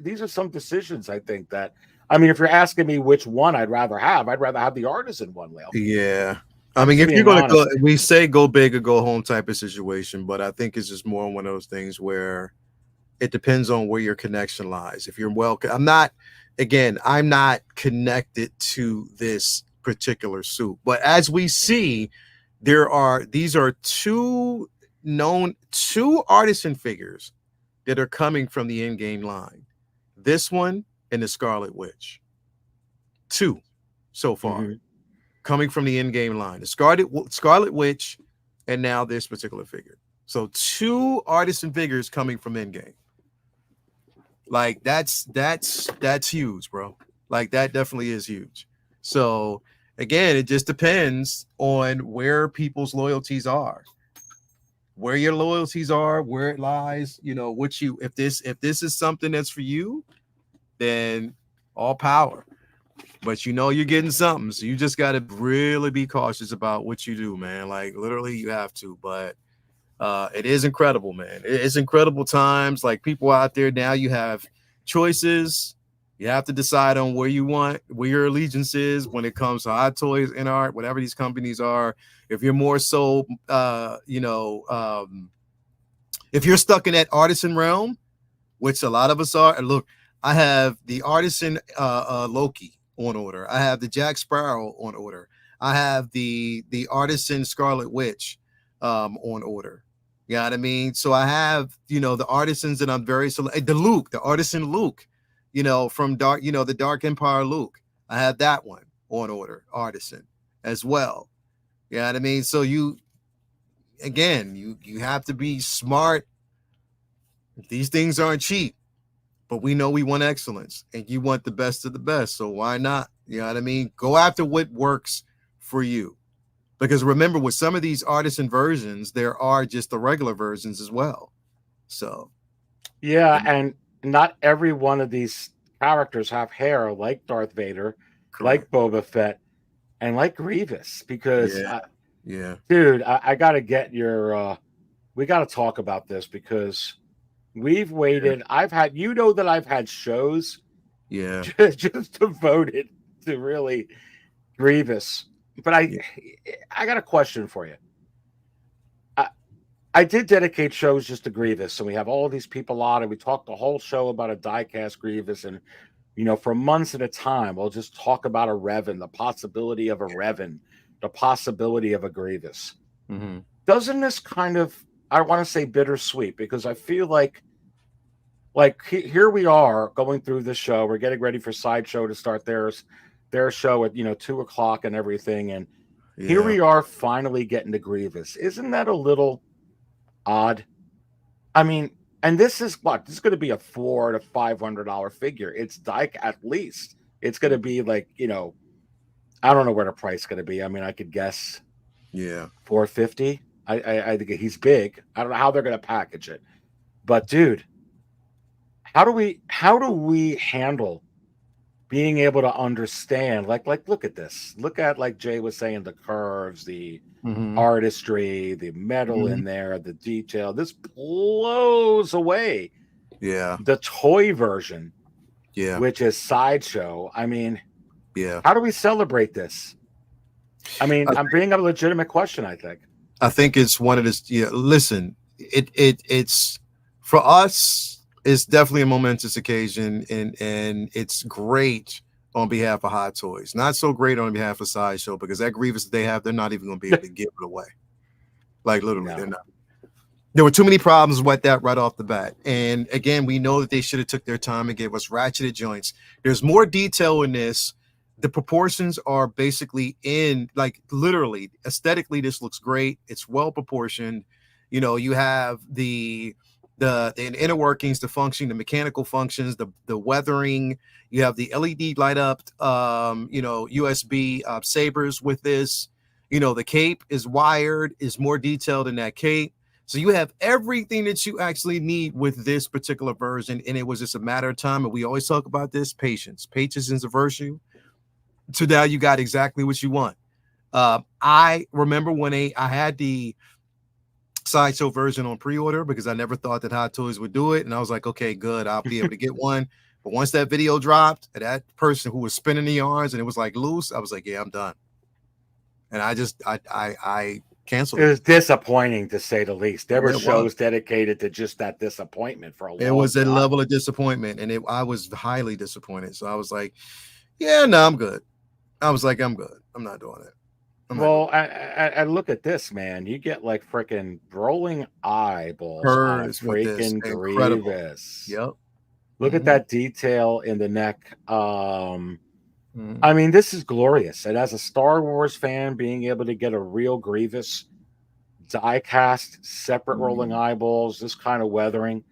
these are some decisions I think that, I mean, if you're asking me which one I'd rather have the Artisan one, Lale. Yeah. I mean, if you're going to go, we say go big or go home type of situation, but I think it's just more one of those things where it depends on where your connection lies. If you're I'm not connected to this particular suit, but as we see, these are two Artisan figures that are coming from the in-game line. This one and the Scarlet Witch. Two so far. Coming from the in-game line, the Scarlet Witch, and now this particular figure. So two Artisan figures coming from in-game. Like that's huge, bro. Like that definitely is huge. So again, it just depends on where people's loyalties are, where your loyalties are, where it lies. If this is something that's for you, then all power. But you're getting something, so you just got to really be cautious about what you do, man. Like literally, you have to. But it is incredible, man. It's incredible times. Like people out there now, you have choices. You have to decide on where your allegiance is when it comes to Hot Toys, in art, whatever these companies are. If you're more so, if you're stuck in that Artisan realm, which a lot of us are, and look, I have the Artisan Loki on order. I have the Jack Sparrow on order. I have the Artisan Scarlet Witch on order. You know what I mean? So I have, the Artisans that I'm very the Artisan Luke, from Dark, the Dark Empire Luke. I have that one on order, Artisan as well. You know what I mean? So you have to be smart. These things aren't cheap. But we know we want excellence, and you want the best of the best. So why not? You know what I mean? Go after what works for you. Because remember, with some of these Artisan versions, there are just the regular versions as well. So. Yeah, and not every one of these characters have hair like Darth Vader, like Boba Fett, and like Grievous. Because, dude, I got to get your... we got to talk about this because... we've waited. I've had shows, just devoted to really Grievous. But I got a question for you. I did dedicate shows just to Grievous, and we have all these people on, and we talked the whole show about a diecast Grievous, and for months at a time, we'll just talk about a Revan, the possibility of a Revan, the possibility of a Grievous. Doesn't this kind of, I want to say bittersweet, because I feel like here we are going through this show. We're getting ready for Sideshow to start their show at 2:00 and everything, and here we are finally getting to Grievous. Isn't that a little odd? I mean, And this is what? This is going to be a $400 to $500 figure. It's like at least. It's going to be like, I don't know where the price is going to be. I mean, I could guess Yeah. $450. I think he's big. I don't know how they're going to package it. But dude, how do we handle being able to understand like look at this. Look at, like Jay was saying, the curves, the artistry, the metal in there, the detail. This blows away. Yeah. The toy version, which is Sideshow. I mean, yeah. How do we celebrate this? I mean, I'm bringing up a legitimate question, I think. I think it's one of this. Yeah, listen, it's for us, it's definitely a momentous occasion, and it's great on behalf of Hot Toys. Not so great on behalf of Sideshow, because that Grievous that they have, they're not even going to be able to give it away. Like literally, they're not. There were too many problems with that right off the bat. And again, we know that they should have took their time and gave us ratcheted joints. There's more detail in this. The proportions are basically in, like, literally aesthetically, this looks great. It's well proportioned. You have the inner workings, the function, the mechanical functions, the weathering. You have the LED light up, USB sabers with this. The cape is wired, is more detailed in that cape. So you have everything that you actually need with this particular version. And it was just a matter of time. And we always talk about this: patience. Patience is a virtue. So now you got exactly what you want. I remember when I had the Sideshow version on pre-order, because I never thought that Hot Toys would do it. And I was like, okay, good, I'll be able to get one. But once that video dropped, that person who was spinning the yarns and it was like loose, I was like, yeah, I'm done. And I canceled it. It was disappointing, to say the least. There were shows dedicated to just that disappointment for a long time. It was a level of disappointment, and I was highly disappointed. So I was like, yeah, no, I'm good. I was like, I'm good. I'm not doing it. I look at this, man. You get like freaking rolling eyeballs on a freaking Grievous. Yep. Look at that detail in the neck. I mean, this is glorious. And as a Star Wars fan, being able to get a real Grievous die cast, separate rolling eyeballs, this kind of weathering.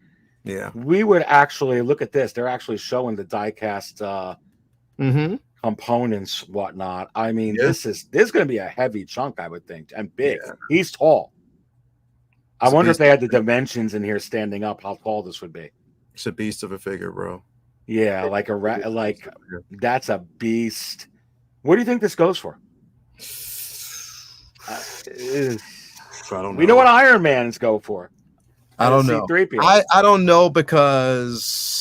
Yeah. We would actually look at this. They're actually showing the die cast components, whatnot. I mean, this is going to be a heavy chunk, I would think, and big. Yeah. He's tall. I wonder if they had the dimensions in here standing up, how tall this would be. It's a beast of a figure, bro. Yeah, like that's a beast. What do you think this goes for? I don't know. We know what Iron Man's go for. I don't know. I don't know, because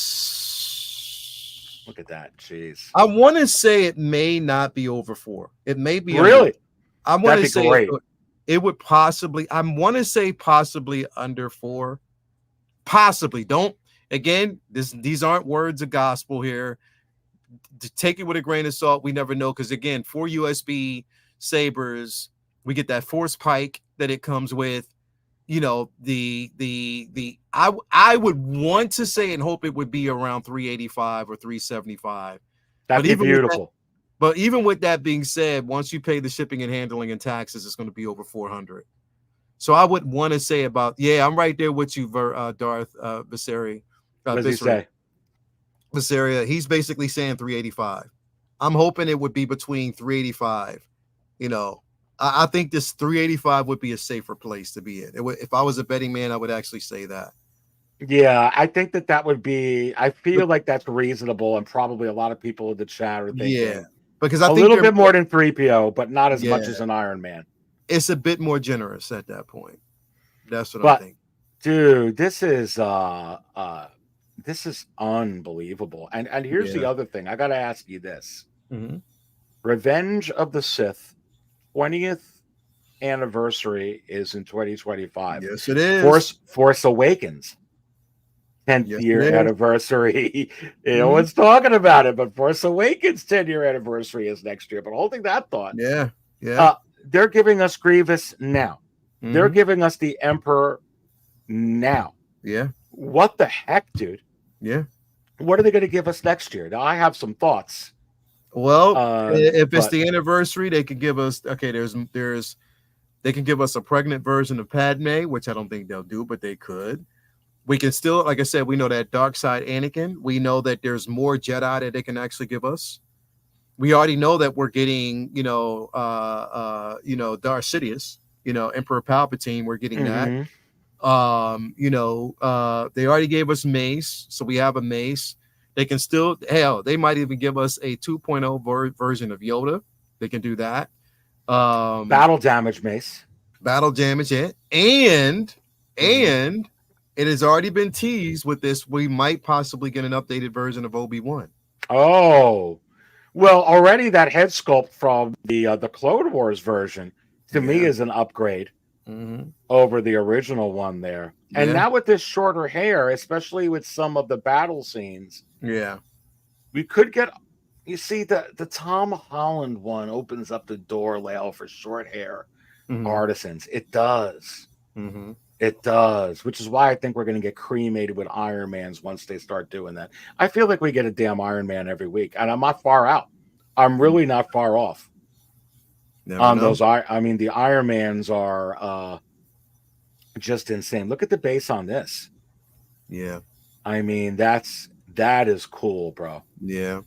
look at that. Jeez. I want to say it may not be over 4. It may be really. I want to say it would possibly. I want to say possibly under 4. Possibly. Don't. Again, these aren't words of gospel here. Take it with a grain of salt. We never know, because again, 4 USB sabers, we get that force pike that it comes with. I would want to say and hope it would be around 385 or 375. That'd be beautiful. But even with that being said, once you pay the shipping and handling and taxes, it's going to be over 400. So I would want to say about, I'm right there with you, Darth Viseria. What does he say? Viseria, he's basically saying 385. I'm hoping it would be between 385. I think this 385 would be a safer place to be in. If I was a betting man, I would actually say that. Yeah, I think that would be. I feel like that's reasonable, and probably a lot of people in the chat are thinking, because I think a little bit more than 3PO, but not as much as an Iron Man. It's a bit more generous at that point. That's what I think. Dude, this is unbelievable. And here's the other thing. I got to ask you this: Revenge of the Sith 20th anniversary is in 2025. Yes, it is. Force Awakens 10th year anniversary. No one's talking about it, but Force Awakens 10-year anniversary is next year. But holding that thought, they're giving us Grievous now. They're giving us the Emperor now. Yeah. What the heck, dude? Yeah. What are they going to give us next year? Now, I have some thoughts. Well, if it's the anniversary, they could give us they can give us a pregnant version of Padme, which I don't think they'll do, but they could. We can still, like I said, we know that dark side Anakin. We know that there's more Jedi that they can actually give us. We already know that we're getting, Darth Sidious, Emperor Palpatine. We're getting that. Mhm. They already gave us Mace, so we have a Mace. They can still, hell, they might even give us a 2.0 version of Yoda. They can do that. Battle damage mace. Battle damage, yeah. And it has already been teased with this. We might possibly get an updated version of Obi-Wan. Oh, well, already that head sculpt from the Clone Wars version to me is an upgrade over the original one there. And now with this shorter hair, especially with some of the battle scenes, we could get. You see, the Tom Holland one opens up the door layout for short hair artisans. It does. It does, which is why I think we're going to get cremated with Iron Mans once they start doing that. I feel like we get a damn Iron Man every week, and I'm not far out. I'm really not far off on those. I mean, the Iron Mans are just insane. Look at the base on this. Yeah. I mean, that is cool, bro. Yeah.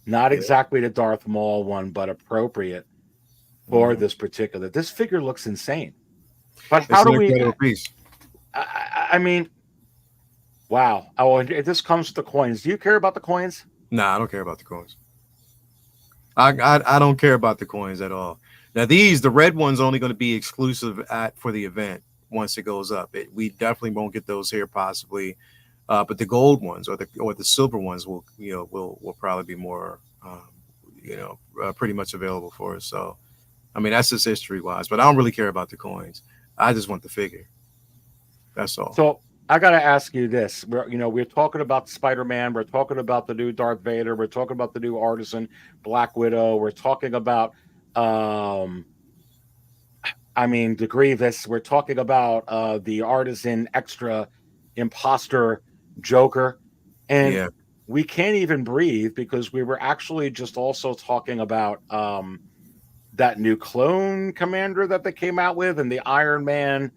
Not exactly the Darth Maul one, but appropriate for this particular. This figure looks insane. But how do we? I mean, wow. Oh, and this comes with the coins. Do you care about the coins? Nah, I don't care about the coins. I don't care about the coins at all. Now the red one's only going to be exclusive for the event once it goes up. We definitely won't get those here possibly, but the gold ones or the silver ones will probably be more pretty much available for us. So, I mean, that's just history wise. But I don't really care about the coins. I just want the figure. That's all. So I got to ask you this. We're talking about Spider-Man. We're talking about the new Darth Vader. We're talking about the new Artisan, Black Widow. We're talking about, the Grievous. We're talking about the Artisan extra imposter Joker. And we can't even breathe because we were actually just also talking about that new clone commander that they came out with and the Iron Man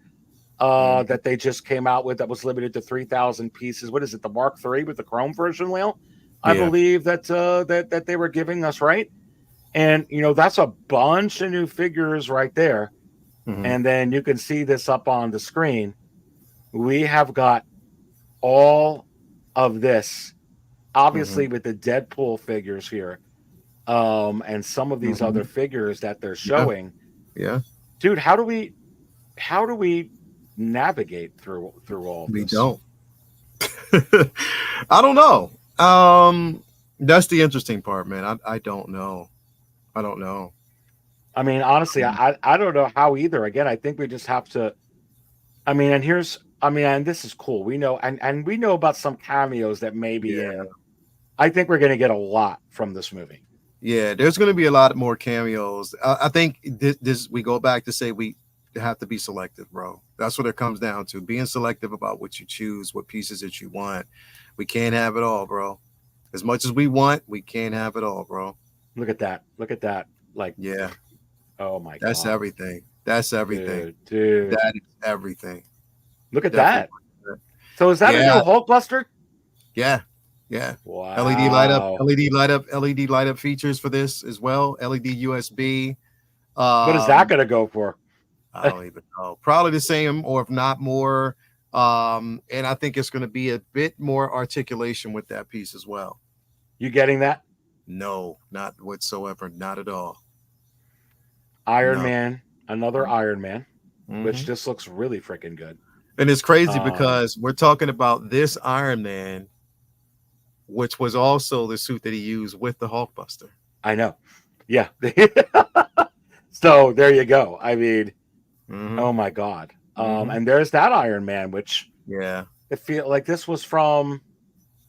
that they just came out with that was limited to 3,000 pieces. What is it? The Mark III with the Chrome version, Lale? I believe that that they were giving us, right? And, that's a bunch of new figures right there. And then you can see this up on the screen. We have got all of this, obviously with the Deadpool figures here. And some of these other figures that they're showing. Dude, how do we navigate through all this? We don't. I don't know. That's the interesting part, man. I don't know. I don't know. I mean, honestly, I don't know how either. Again, I think we just have to. And this is cool. We know, and we know about some cameos that may be in. I think we're going to get a lot from this movie. Yeah, there's going to be a lot more cameos. I think this we go back to say we have to be selective, bro. That's what it comes down to. Being selective about what you choose, what pieces that you want. We can't have it all, bro. As much as we want, we can't have it all, bro. Look at that. Like, oh my God. That's everything. That's everything. Dude. That is everything. Look at that. So is that a new Hulkbuster? Yeah. Yeah. Wow. LED light up features for this as well. LED USB. What is that going to go for? I don't even know. Probably the same, or if not more. And I think it's going to be a bit more articulation with that piece as well. You getting that? No, not whatsoever. Not at all. Iron Man, another Iron Man, which just looks really freaking good. And it's crazy because we're talking about this Iron Man, which was also the suit that he used with the Hulkbuster. I know. Yeah. So there you go. I mean, oh my God. And there's that Iron Man, which it feel like this was from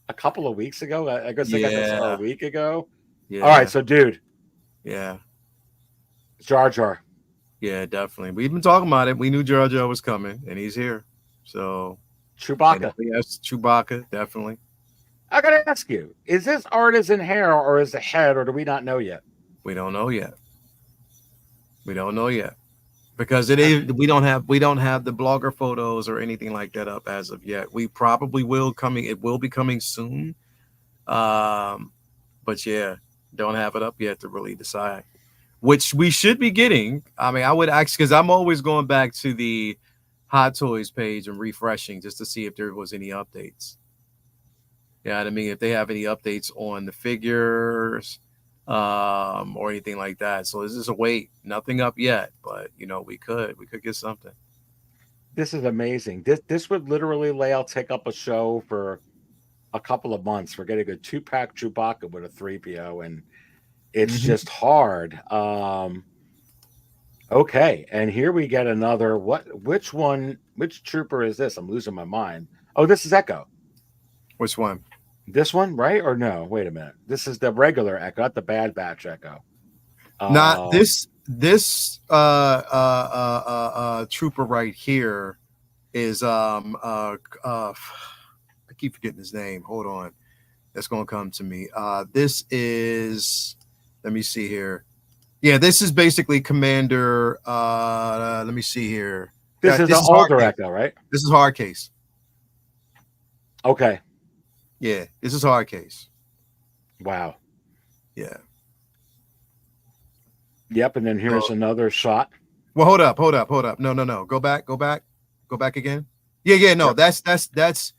a couple of weeks ago. I guess they got this a week ago. Yeah. All right. So, dude. Yeah. Jar Jar. Yeah, definitely. We've been talking about it. We knew Jar Jar was coming, and he's here. So Chewbacca. Yes, Chewbacca, definitely. I gotta ask you: is this Artisan hair, or is it head, or do we not know yet? We don't know yet. We don't know yet. because it is we don't have the blogger photos or anything like that up as of yet. We probably will coming. It will be coming soon. But yeah, don't have it up yet to really decide, which we should be getting. I mean, I would actually, because I'm always going back to the Hot Toys page and refreshing just to see if there was any updates. Yeah, I mean, if they have any updates on the figures, or anything like that. So this is a wait, nothing up yet, but you know, we could get something. This is amazing. This would literally, Lael, take up a show for a couple of months. We're getting a 2-pack Chewbacca with a 3PO, and it's just hard. Okay, and here we get another. Which trooper is this? I'm losing my mind. Oh, this is Echo. Which one? This one, right? Or no? Wait a minute. This is the regular Echo, not the Bad Batch Echo. Not this trooper right here is I keep forgetting his name. Hold on. That's gonna come to me. This is, let me see here. Yeah, this is basically Commander. Let me see here. This is the older Echo, right? This is hard case. Okay. Yeah, this is hard case. Wow. Yeah. Yep, and then here's another shot. Well, hold up. No. Go back again. Yeah, no, Yep. that's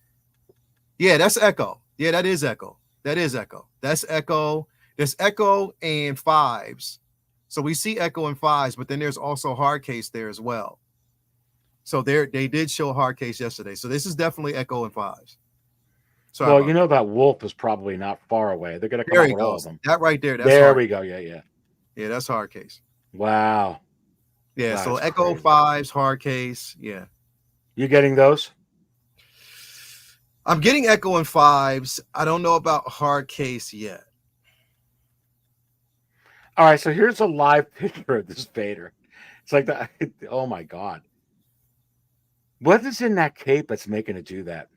yeah, that's Echo. Yeah, that is Echo. That's Echo. There's Echo and fives. So we see Echo and fives, but then there's also hard case there as well. So they did show hard case yesterday. So this is definitely Echo and fives. Sorry, well, you know that wolf is probably not far away. They're going to come up with all of them. That right there. That's there hard. We go. Yeah. Yeah, that's hard case. Wow. Yeah, That's so Echo crazy. fives, hard case. Yeah. You getting those? I'm getting Echo and fives. I don't know about hard case yet. All right, so here's a live picture of this Vader. It's like the oh my god. What is in that cape that's making it do that?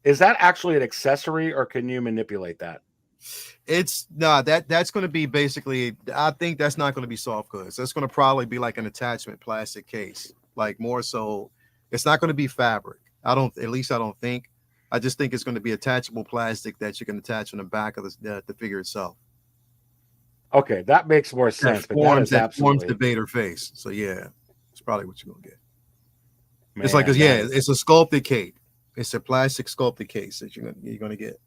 Is that actually an accessory, or can you manipulate that? It's that's going to be basically, I think that's not going to be soft goods. That's going to probably be like an attachment plastic case, like more so. It's not going to be fabric. I don't think. I just think it's going to be attachable plastic that you can attach on the back of the figure itself. Okay, that makes more sense. But that forms the Vader face. So yeah, it's probably what you're going to get. Man, it's like it's a sculpted cape. It's a plastic sculpted case that you're going to get.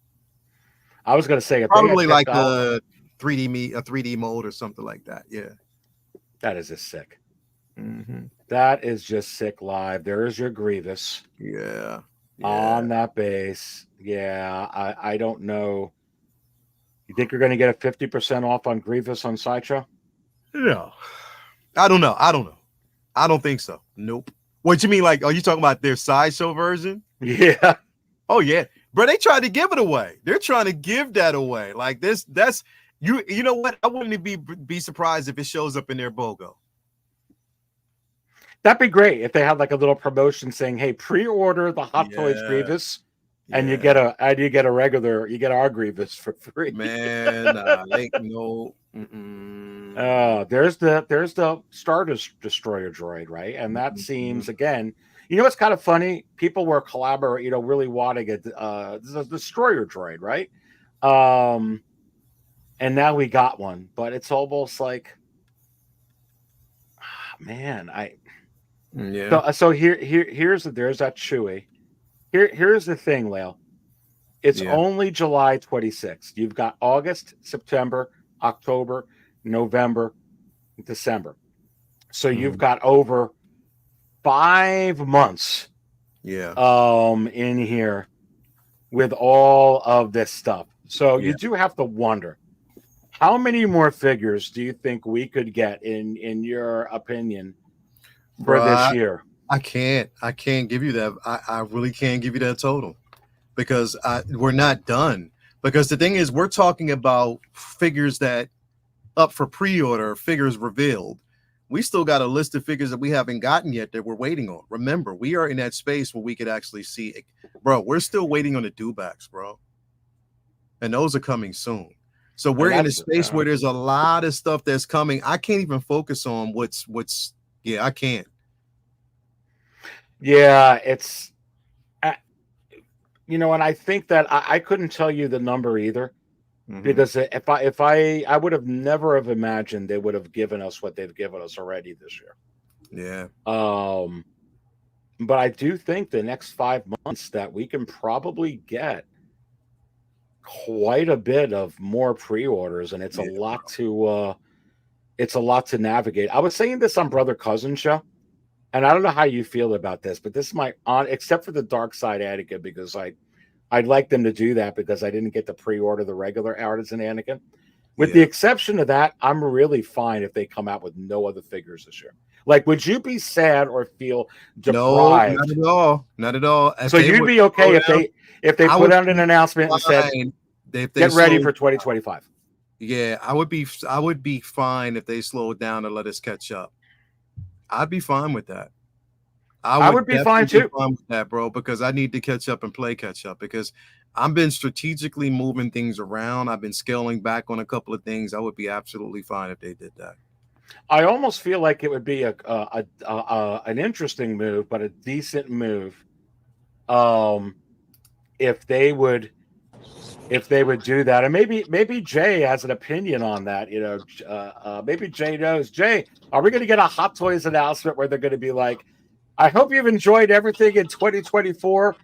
I was going to say probably like a 3D mold or something like that. Yeah, that is just sick. Mm-hmm. That is just sick. Live. There is your Grievous. Yeah. On that base. Yeah, I don't know. You think you're going to get a 50% off on Grievous on Sideshow? No, I don't know. I don't think so. Nope. What you mean? Like, are you talking about their Sideshow version? Yeah. Oh yeah, bro. They tried to give it away. They're trying to give that away. Like this. That's you. You know what? I wouldn't be surprised if it shows up in their BOGO. That'd be great if they had like a little promotion saying, "Hey, pre-order the Hot Toys Grievous, and you get our Grievous for free." Man, like no. There's the Star Destroyer droid, right? And that seems, again, you know what's kind of funny? People were collaborating, really wanting the Destroyer droid, right? And now we got one, but it's almost like, man, So there's that Chewie. Here's the thing, Lael. It's only July 26th. You've got August, September, October, November, December. So you've got over 5 months in here with all of this stuff. So you do have to wonder, how many more figures do you think we could get in your opinion for this year? I can't give you that. I really can't give you that total, because we're not done. Because the thing is, we're talking about figures that up for pre-order, figures revealed. We still got a list of figures that we haven't gotten yet that we're waiting on. Remember, we are in that space where we could actually see it. Bro, we're still waiting on the dewbacks, bro. And those are coming soon. So we're in a space where there's a lot of stuff that's coming. I can't even focus on what's Yeah, I can't. Yeah, it's and I think that I couldn't tell you the number either, because if I would have never have imagined they would have given us what they've given us already this year. Yeah. But I do think the next 5 months that we can probably get quite a bit of more pre-orders, and it's a lot to navigate. I was saying this on Brother Cousin show, and I don't know how you feel about this, but this is my except for the Dark Side Anakin, because I'd like them to do that because I didn't get to pre-order the regular Artisan Anakin. With the exception of that, I'm really fine if they come out with no other figures this year. Like, would you be sad or feel deprived? No, not at all. Not at all. So you'd be okay if they put out an announcement and said, "Get ready for 2025." Yeah, I would be fine if they slowed down and let us catch up. I'd be fine with that. I would be fine too. Fine with that, bro, because I need to catch up and play catch up, because I've been strategically moving things around. I've been scaling back on a couple of things. I would be absolutely fine if they did that. I almost feel like it would be an interesting move, but a decent move, if they would do that. And maybe Jay has an opinion on that. Maybe Jay knows. Jay, are we going to get a Hot Toys announcement where they're going to be like, "I hope you've enjoyed everything in 2024.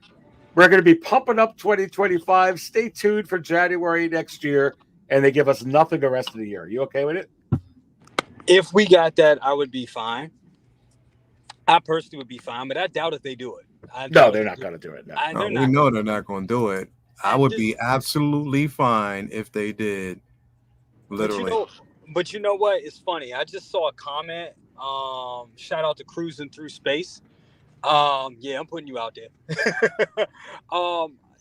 We're going to be pumping up 2025. Stay tuned for January next year," and they give us nothing the rest of the year. Are you okay with it? If we got that, I would be fine. I personally would be fine, but I doubt if they do it. No, they're not going to do it. No. We know they're not going to do it. I would be absolutely fine if they did. Literally. But you know what? It's funny. I just saw a comment. Shout out to Cruising Through Space. Yeah, I'm putting you out there.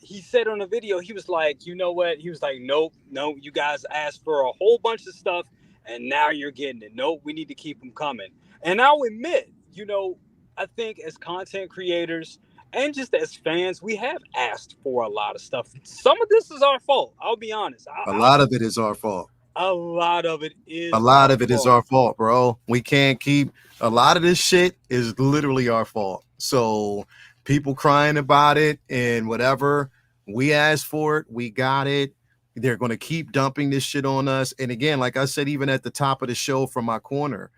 He said on the video, he was like, you know what? He was like, nope, you guys asked for a whole bunch of stuff, and now you're getting it. Nope, we need to keep them coming. And I'll admit, I think as content creators and just as fans, we have asked for a lot of stuff. Some of this is our fault. I'll be honest. A lot of it is our fault. A lot of it is our fault, bro. We can't keep a lot of this shit is literally our fault. So people crying about it and whatever, we asked for it, we got it. They're going to keep dumping this shit on us. And again, like I said, even at the top of the show from my corner,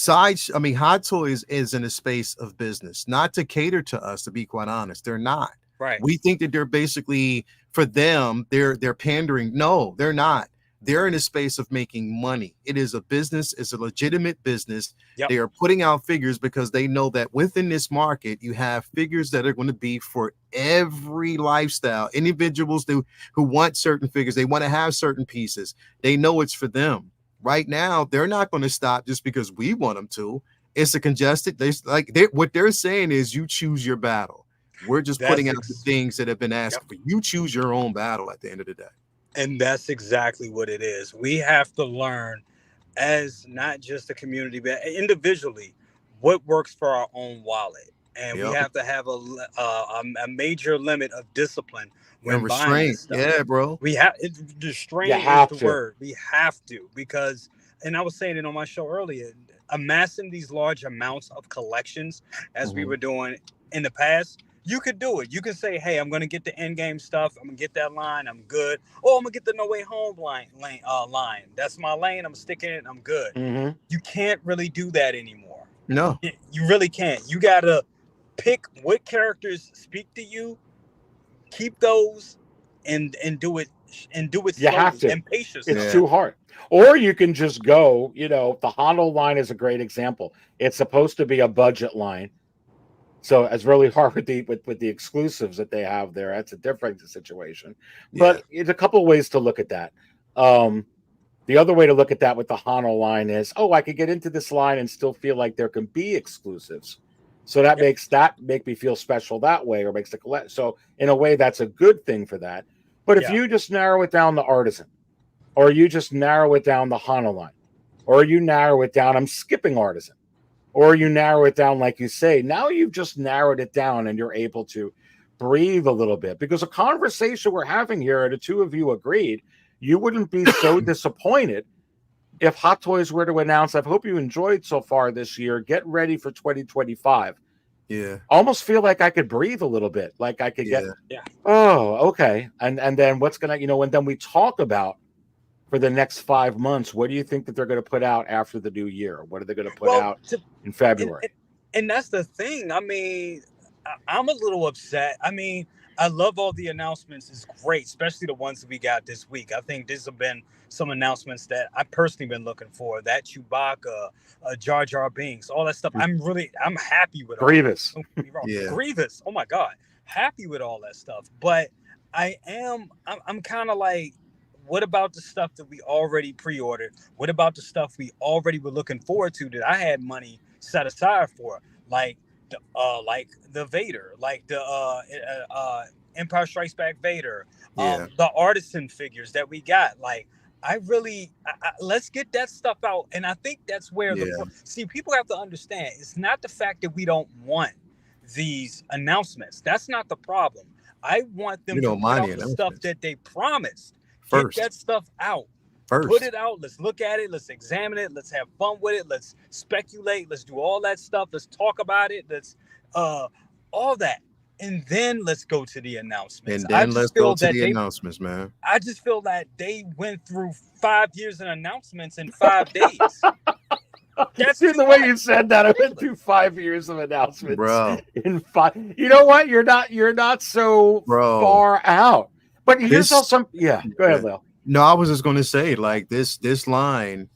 Hot Toys is in a space of business, not to cater to us, to be quite honest. They're not. Right. We think that they're basically, for them, they're pandering. No, they're not. They're in a space of making money. It is a business. It's a legitimate business. Yep. They are putting out figures because they know that within this market, you have figures that are going to be for every lifestyle. Individuals who want certain figures, they want to have certain pieces. They know it's for them. Right now, they're not going to stop just because we want them to. It's a congested. What they're saying is, you choose your battle. We're just putting out the things that have been asked for. You choose your own battle at the end of the day. And that's exactly what it is. We have to learn, as not just a community, but individually, what works for our own wallet. And we have to have a major limit of discipline when restraint. Yeah, bro. We have restraint is the word. We have to, because, and I was saying it on my show earlier, amassing these large amounts of collections as we were doing in the past. You could do it. You can say, hey, I'm going to get the end game stuff. I'm going to get that line. I'm good. Oh, I'm going to get the No Way Home line. That's my lane. I'm sticking it. I'm good. Mm-hmm. You can't really do that anymore. No. You really can't. You got to pick what characters speak to you, keep those, and do it. And do it slowly and patiently. It's too hard. Or you can just go, the Hondo line is a great example. It's supposed to be a budget line. So it's really hard with the exclusives that they have there. That's a different situation. But it's a couple of ways to look at that. The other way to look at that with the Hano line is, I could get into this line and still feel like there can be exclusives. So that make me feel special that way, or makes the collect. So in a way, that's a good thing for that. But if you just narrow it down the Artisan, or you just narrow it down the Hano line, or you narrow it down, I'm skipping Artisan. Or you narrow it down, like you say. Now you've just narrowed it down and you're able to breathe a little bit. Because a conversation we're having here, the two of you agreed, you wouldn't be so disappointed if Hot Toys were to announce, I hope you enjoyed so far this year, get ready for 2025. Yeah. Almost feel like I could breathe a little bit, like I could get, Yeah. oh, okay. And then what's going to, and then we talk about for the next 5 months, what do you think that they're going to put out after the new year? What are they going to put out in February? And that's the thing. I mean, I'm a little upset. I mean, I love all the announcements. It's great, especially the ones that we got this week. I think these have been some announcements that I personally been looking for. That Chewbacca, Jar Jar Binks, all that stuff. I'm happy with Grievous. all that. Don't get me wrong. Yeah. Grievous. Oh my God. Happy with all that stuff. But I'm kind of like, what about the stuff that we already pre-ordered? What about the stuff we already were looking forward to that I had money set aside for? Like the Vader, like the Empire Strikes Back Vader, the Artisan figures that we got. Like, let's get that stuff out. And I think that's where people have to understand. It's not the fact that we don't want these announcements. That's not the problem. I want them to put out the stuff that they promised. First. Get that stuff out. First. Put it out. Let's look at it. Let's examine it. Let's have fun with it. Let's speculate. Let's do all that stuff. Let's talk about it. Let's all that. And then let's go to the announcements. And then let's go to the announcements, man. I just feel that they went through 5 years of announcements in 5 days. That's the way you said that. I went through 5 years of announcements, bro. In 5, you know what? You're not so far out. But here's also go ahead, Lil. No, I was just going to say, like, this line,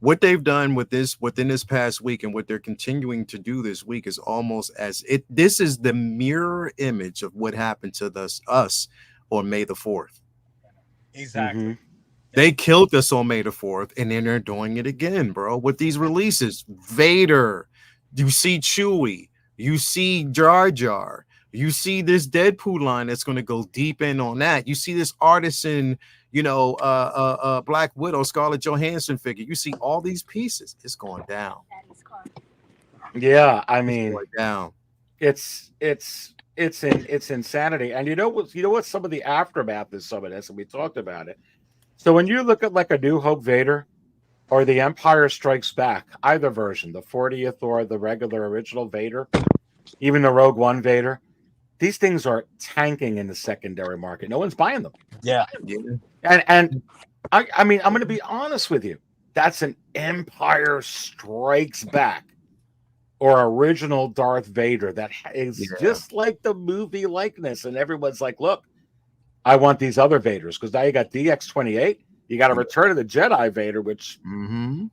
what they've done within this past week and what they're continuing to do this week is almost this is the mirror image of what happened to us on May the 4th. Exactly. Mm-hmm. They killed us on May the 4th, and then they're doing it again, bro, with these releases. Vader, you see Chewie, you see Jar Jar, you see this Deadpool line that's going to go deep in on that. You see this Artisan, Black Widow, Scarlett Johansson figure. You see all these pieces. It's going down. Yeah, I mean, it's going down. It's insanity. And you know what? Some of the aftermath is some of this, and we talked about it. So when you look at like a New Hope Vader or the Empire Strikes Back, either version, the 40th or the regular original Vader, even the Rogue One Vader, these things are tanking in the secondary market. No one's buying them. Yeah. And I mean, I'm going to be honest with you. That's an Empire Strikes Back or original Darth Vader that is just like the movie likeness. And everyone's like, look, I want these other Vaders because now you got DX-28. You got a Return of the Jedi Vader, which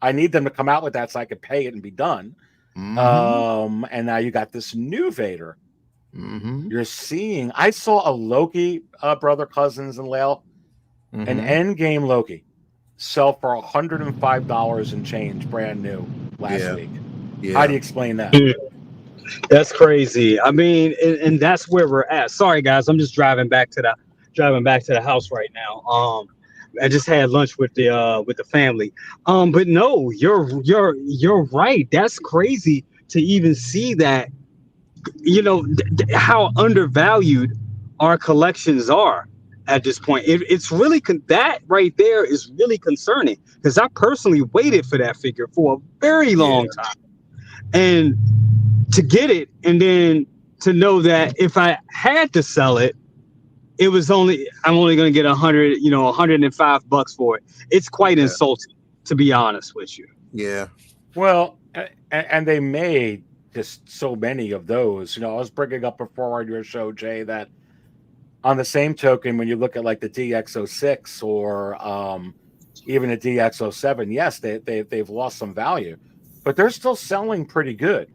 I need them to come out with that so I can pay it and be done. And now you got this new Vader. You're seeing, I saw a Loki, brother, cousins, and Lael, an Endgame Loki sell for $105 and change, brand new last week. How do you explain that? That's crazy. I mean, and that's where we're at. Sorry, guys, I'm just driving back to the house right now. I just had lunch with the family. But no, you're right. That's crazy to even see that. How undervalued our collections are at this point. It's really that right there is really concerning because I personally waited for that figure for a very long time, and to get it, and then to know that if I had to sell it, I'm only going to get $105 for it. It's quite insulting, to be honest with you. Yeah. Well, and they made just so many of those. I was bringing up before on your show, Jay, that on the same token, when you look at like the DX06 or even a DX07, yes, they've lost some value, but they're still selling pretty good.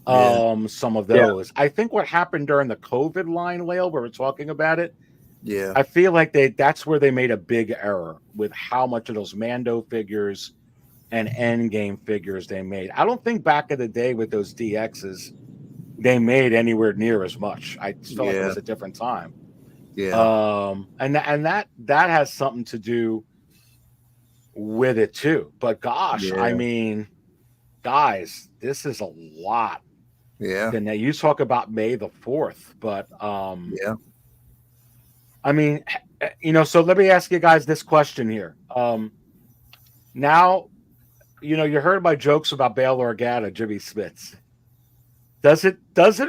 Some of those. I think what happened during the COVID line, Lael, where we're talking about it, I feel like that's where they made a big error with how much of those Mando figures and Endgame figures they made. I don't think back in the day with those DXs, they made anywhere near as much. I felt like it was a different time. Yeah. And that has something to do with it too. But gosh, I mean, guys, this is a lot. Yeah. And now you talk about May the 4th, but I mean, so let me ask you guys this question here. Now you heard my jokes about Bail Organa, Jimmy Smits. Doesn't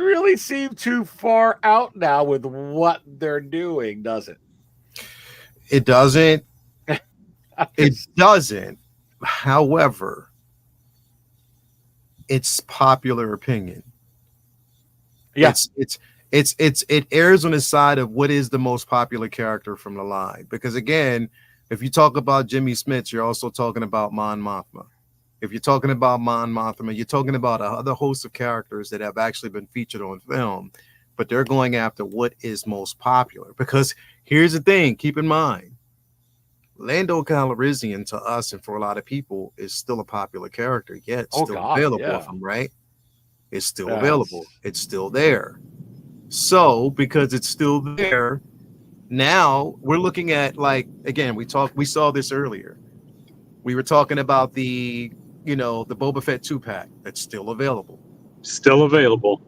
really seem too far out now with what they're doing, does it? It doesn't. It doesn't. However, it's popular opinion. Yeah. It errs on the side of what is the most popular character from the line. Because again, if you talk about Jimmy Smits, you're also talking about Mon Mothma. If you're talking about Mon Mothma, you're talking about other host of characters that have actually been featured on film, but they're going after what is most popular. Because here's the thing, keep in mind, Lando Calrissian to us and for a lot of people is still a popular character, yet still available of him, right? It's still available. It's still there. So because it's still there, now we're looking at, like, again, we saw this earlier. We were talking about the Boba Fett 2-pack that's still available. Still available.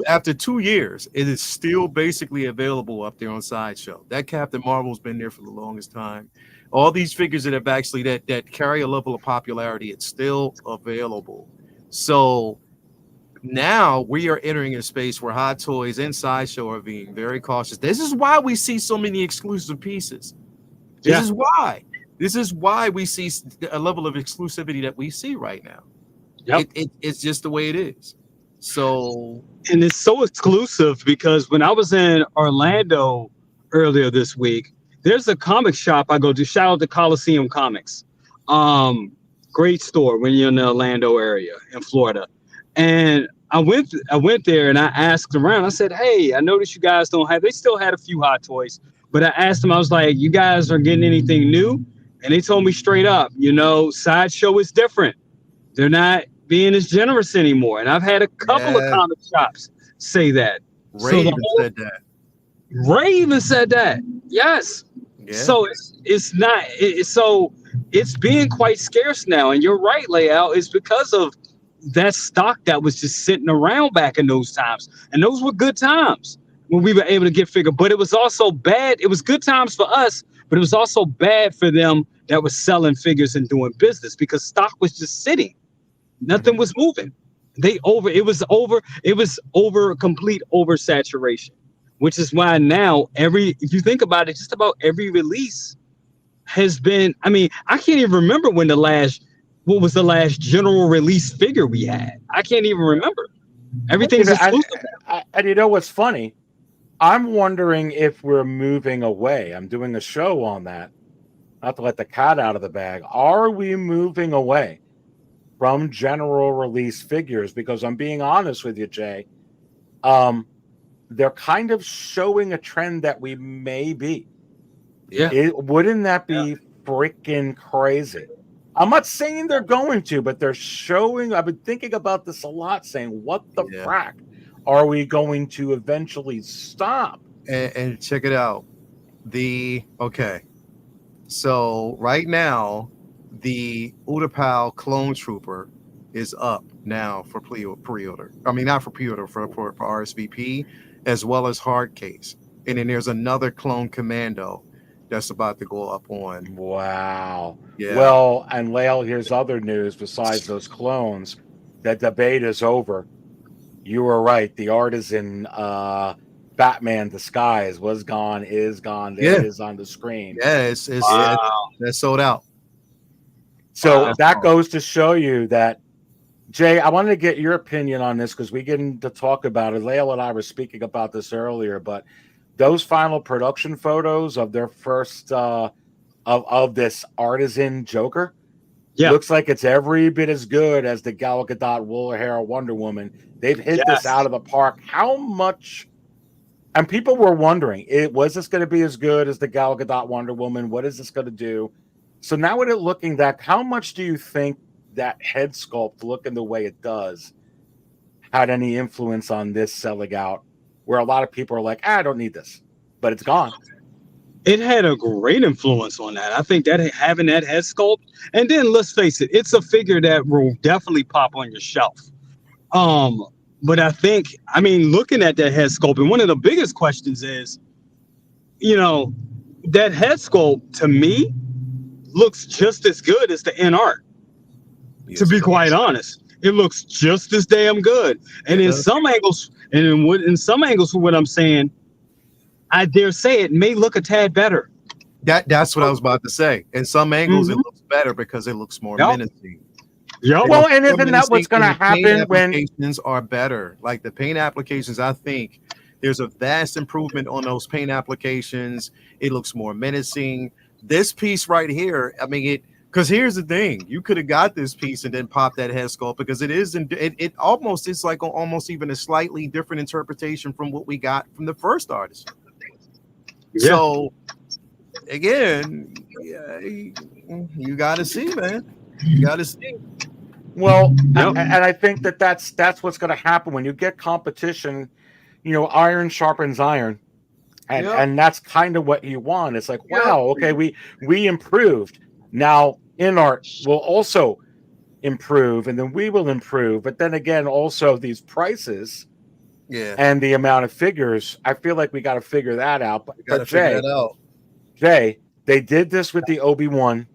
after 2 years, it is still basically available up there on Sideshow. That Captain Marvel's been there for the longest time. All these figures that have actually that carry a level of popularity, it's still available. So now we are entering a space where Hot Toys and Sideshow are being very cautious. This is why we see so many exclusive pieces. This is why we see a level of exclusivity that we see right now. Yep. It's just the way it is. So, and it's so exclusive because when I was in Orlando earlier this week, there's a comic shop I go to. Shout out to Coliseum Comics. Great store when you're in the Orlando area in Florida. And I went there and I asked around. I said, hey, I noticed you guys they still had a few Hot Toys, but I asked them, I was like, you guys are getting anything new? And they told me straight up, Sideshow is different. They're not being as generous anymore. And I've had a couple of comic shops say that. Ray said that. Ray even said that. Yes. Yeah. So it's being quite scarce now. And you're right, Layout. It's because of that stock that was just sitting around back in those times. And those were good times when we were able to get figure. But it was also bad. It was good times for us, but it was also bad for them that was selling figures and doing business because stock was just sitting. Nothing was moving. It was over complete oversaturation, which is why now if you think about it, just about every release has been, I can't even remember what was the last general release figure we had. I can't even remember. Everything's exclusive. And you know what's funny? I'm wondering if we're moving away. I'm doing a show on that. Not to let the cat out of the bag. Are we moving away from general release figures? Because I'm being honest with you, Jay. They're kind of showing a trend that we may be. Yeah. Wouldn't that be freaking crazy? I'm not saying they're going to, but they're showing. I've been thinking about this a lot, saying, what the frack are we going to eventually stop? And check it out. So right now, the Utapau Clone Trooper is up now for pre-order. I mean, not for pre-order, for RSVP, as well as hard case. And then there's another Clone Commando that's about to go up on. Wow. Yeah. Well, and Lael, here's other news besides those clones. That debate is over. You were right. The Artisan Batman disguise was gone, is gone. There it is on the screen. Yeah, that's sold out. So that goes to show you that, Jay, I wanted to get your opinion on this because we get to talk about it. Lael and I were speaking about this earlier, but those final production photos of their first of this Artisan Joker looks like it's every bit as good as the Gal Gadot Wool Hair Wonder Woman. They've hit this out of the park. How much? And people were wondering, was this going to be as good as the Gal Gadot Wonder Woman? What is this going to do? So now with it looking that, how much do you think that head sculpt looking the way it does had any influence on this selling out? Where a lot of people are like, I don't need this, but it's gone. It had a great influence on that. I think that having that head sculpt, and then let's face it, it's a figure that will definitely pop on your shelf. But I think, looking at that head sculpt, and one of the biggest questions is, that head sculpt to me looks just as good as the in art. To be quite honest, it looks just as damn good. And in some angles, in some angles, for what I'm saying, I dare say it may look a tad better. That's what I was about to say. In some angles, it looks better because it looks more menacing. Well, and isn't that what's going to happen when applications are better? Like the paint applications, I think there's a vast improvement on those paint applications. It looks more menacing. This piece right here, I mean, because here's the thing: you could have got this piece and then popped that head sculpt because it almost is like almost even a slightly different interpretation from what we got from the first Artisan. Yeah. So again, you got to see, man. You got to see. Well, and I think that's what's going to happen when you get competition. Iron sharpens iron, and that's kind of what you want. It's like, wow, okay, we improved. Now in art will also improve, and then we will improve. But then again, also these prices, and the amount of figures. I feel like we got to figure that out. But Jay, they did this with the Obi-Wan.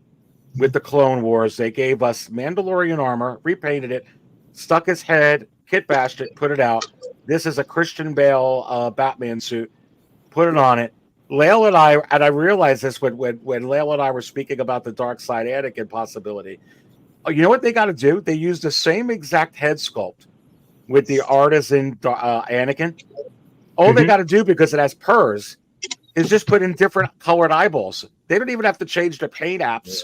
With the Clone Wars, they gave us Mandalorian armor, repainted it, stuck his head, kit bashed it, put it out. This is a Christian Bale Batman suit. Put it on it. Lael and I realized this when Lael and I were speaking about the dark side Anakin possibility. You know what they got to do? They used the same exact head sculpt with the Artisan Anakin. All they got to do, because it has purrs, is just put in different colored eyeballs. They don't even have to change the paint apps.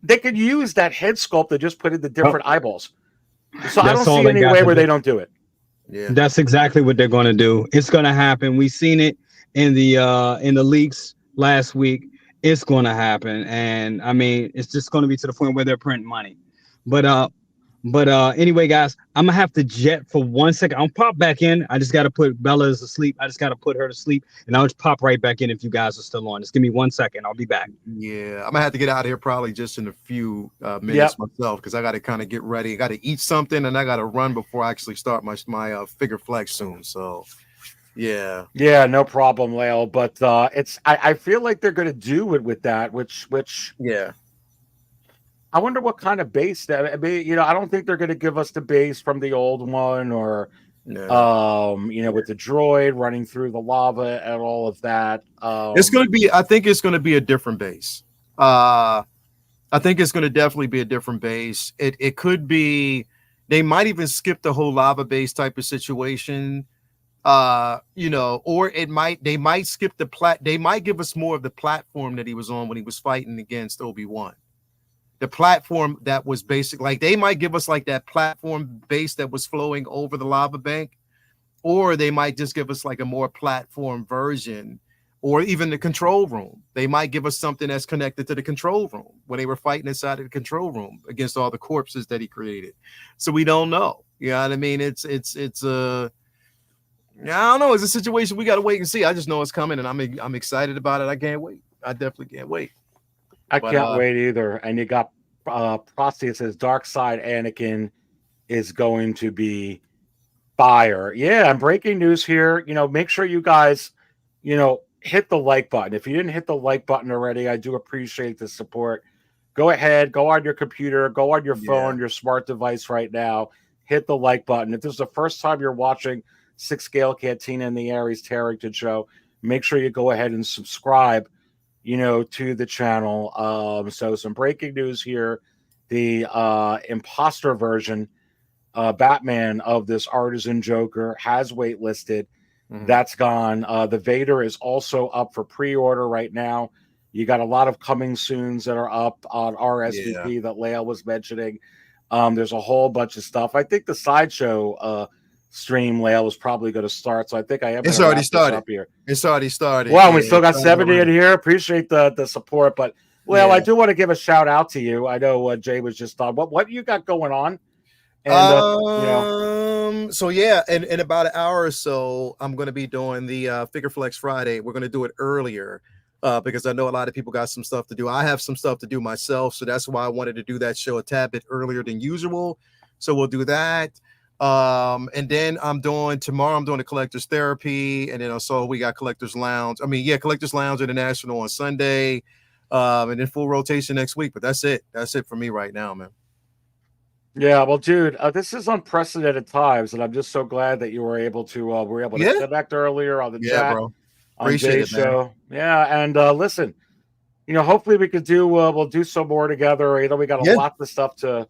They could use that head sculpt to just put in the different eyeballs. So I don't see any way where they don't do it. Yeah, that's exactly what they're going to do. It's going to happen. We've seen it in the leaks last week. It's going to happen, and I mean, it's just going to be to the point where they're printing money. But anyway, guys, I'm gonna have to jet for 1 second. I'll pop back in. I just got to put Bella's asleep. I just got to put her to sleep, and I'll just pop right back in if you guys are still on. Just give me 1 second. I'll be back. Yeah, I'm gonna have to get out of here probably just in a few minutes myself, because I got to kind of get ready. I got to eat something, and I got to run before I actually start my figure flex soon. So yeah, no problem, Lael. But I feel like they're gonna do it with that, which I wonder what kind of base that. I mean, I don't think they're going to give us the base from the old one, or with the droid running through the lava and all of that. It's going to be. I think it's going to be a different base. I think it's going to definitely be a different base. It could be. They might even skip the whole lava base type of situation. Or they might skip they might give us more of the platform that he was on when he was fighting against Obi-Wan. The platform that was basic, like they might give us like that platform base that was flowing over the lava bank, or they might just give us like a more platform version, or even the control room. They might give us something that's connected to the control room when they were fighting inside of the control room against all the corpses that he created. So we don't know. You know what I mean? It's I don't know. It's a situation we got to wait and see. I just know it's coming, and I'm excited about it. I can't wait. I definitely can't wait. I can't wait either. And you got Prosty says Dark Side Anakin is going to be fire. Yeah, and breaking news here. Make sure you guys, hit the like button. If you didn't hit the like button already, I do appreciate the support. Go ahead, go on your computer, go on your phone, your smart device right now. Hit the like button. If this is the first time you're watching Sixth Scale Cantina and the Aries Tarrington Show, make sure you go ahead and subscribe to the channel. So some breaking news here. The imposter version Batman of this Artisan Joker has waitlisted. That's gone. The Vader is also up for pre-order right now. You got a lot of coming soons that are up on RSVP that Lael was mentioning. There's a whole bunch of stuff. I think the Sideshow stream Lael was probably going to start, so I think I am. It's already started up here. It's already started. Well, we still got 70 in here. Appreciate the support, but I do want to give a shout out to you. I know Jay was just on. What you got going on? And so in about an hour or so, I'm going to be doing the Figure Flex Friday. We're going to do it earlier because I know a lot of people got some stuff to do. I have some stuff to do myself, so that's why I wanted to do that show a tad bit earlier than usual. So we'll do that. And then tomorrow I'm doing a collector's therapy, and then also we got Collector's Lounge. Collector's Lounge International on Sunday, and then full rotation next week. But that's it for me right now, man. Yeah, well, dude, this is unprecedented times, and I'm just so glad that you were able to Yeah. connect earlier on the Yeah, chat bro. on Appreciate Jay's it, man. show. Yeah, and listen, hopefully we could do we'll do some more together. We got a Yeah. lot of stuff to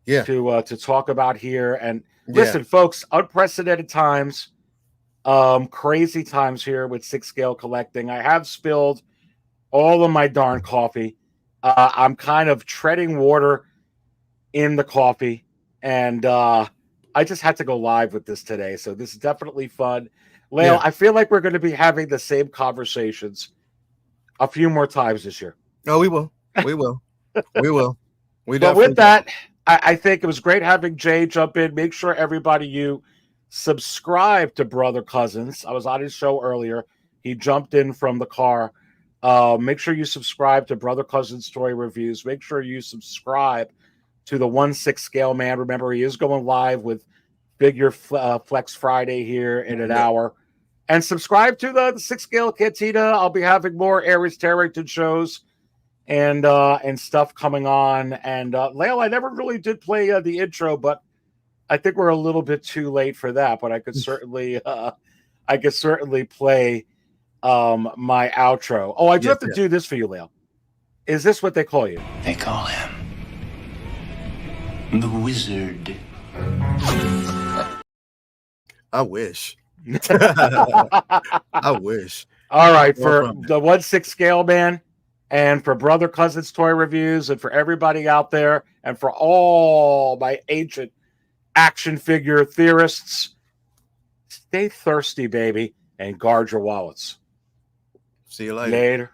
Yeah. to talk about here. And Yeah. listen, folks, unprecedented times, crazy times here with Sixth Scale Collecting. I have spilled all of my darn coffee. I'm kind of treading water in the coffee, and I just had to go live with this today. So this is definitely fun. Lael, Yeah. I feel like we're going to be having the same conversations a few more times this year. Oh, we will. We will. We will. We But definitely with that, I think it was great having Jay jump in. Make sure everybody you subscribe to Brother Cousins. I was on his show earlier. He jumped in from the car. Make sure you subscribe to Brother Cousins Story Reviews. Make sure you subscribe to the 1/6 Scale Man. Remember, he is going live with Figure Flex Friday here in an hour. And subscribe to the Sixth Scale Cantina. I'll be having more Aries Tarrington shows and stuff coming on. And Lael, I never really did play the intro, but I think we're a little bit too late for that. But I could certainly play my outro. Oh, I do have to do this for you, Lael. Is this what they call you? They call him the Wizard. I wish. I wish. All right, for the 1/6 Scale Man, and for Brother Cousins Toy Reviews, and for everybody out there, and for all my ancient action figure theorists, stay thirsty, baby, and guard your wallets. See you later. Later.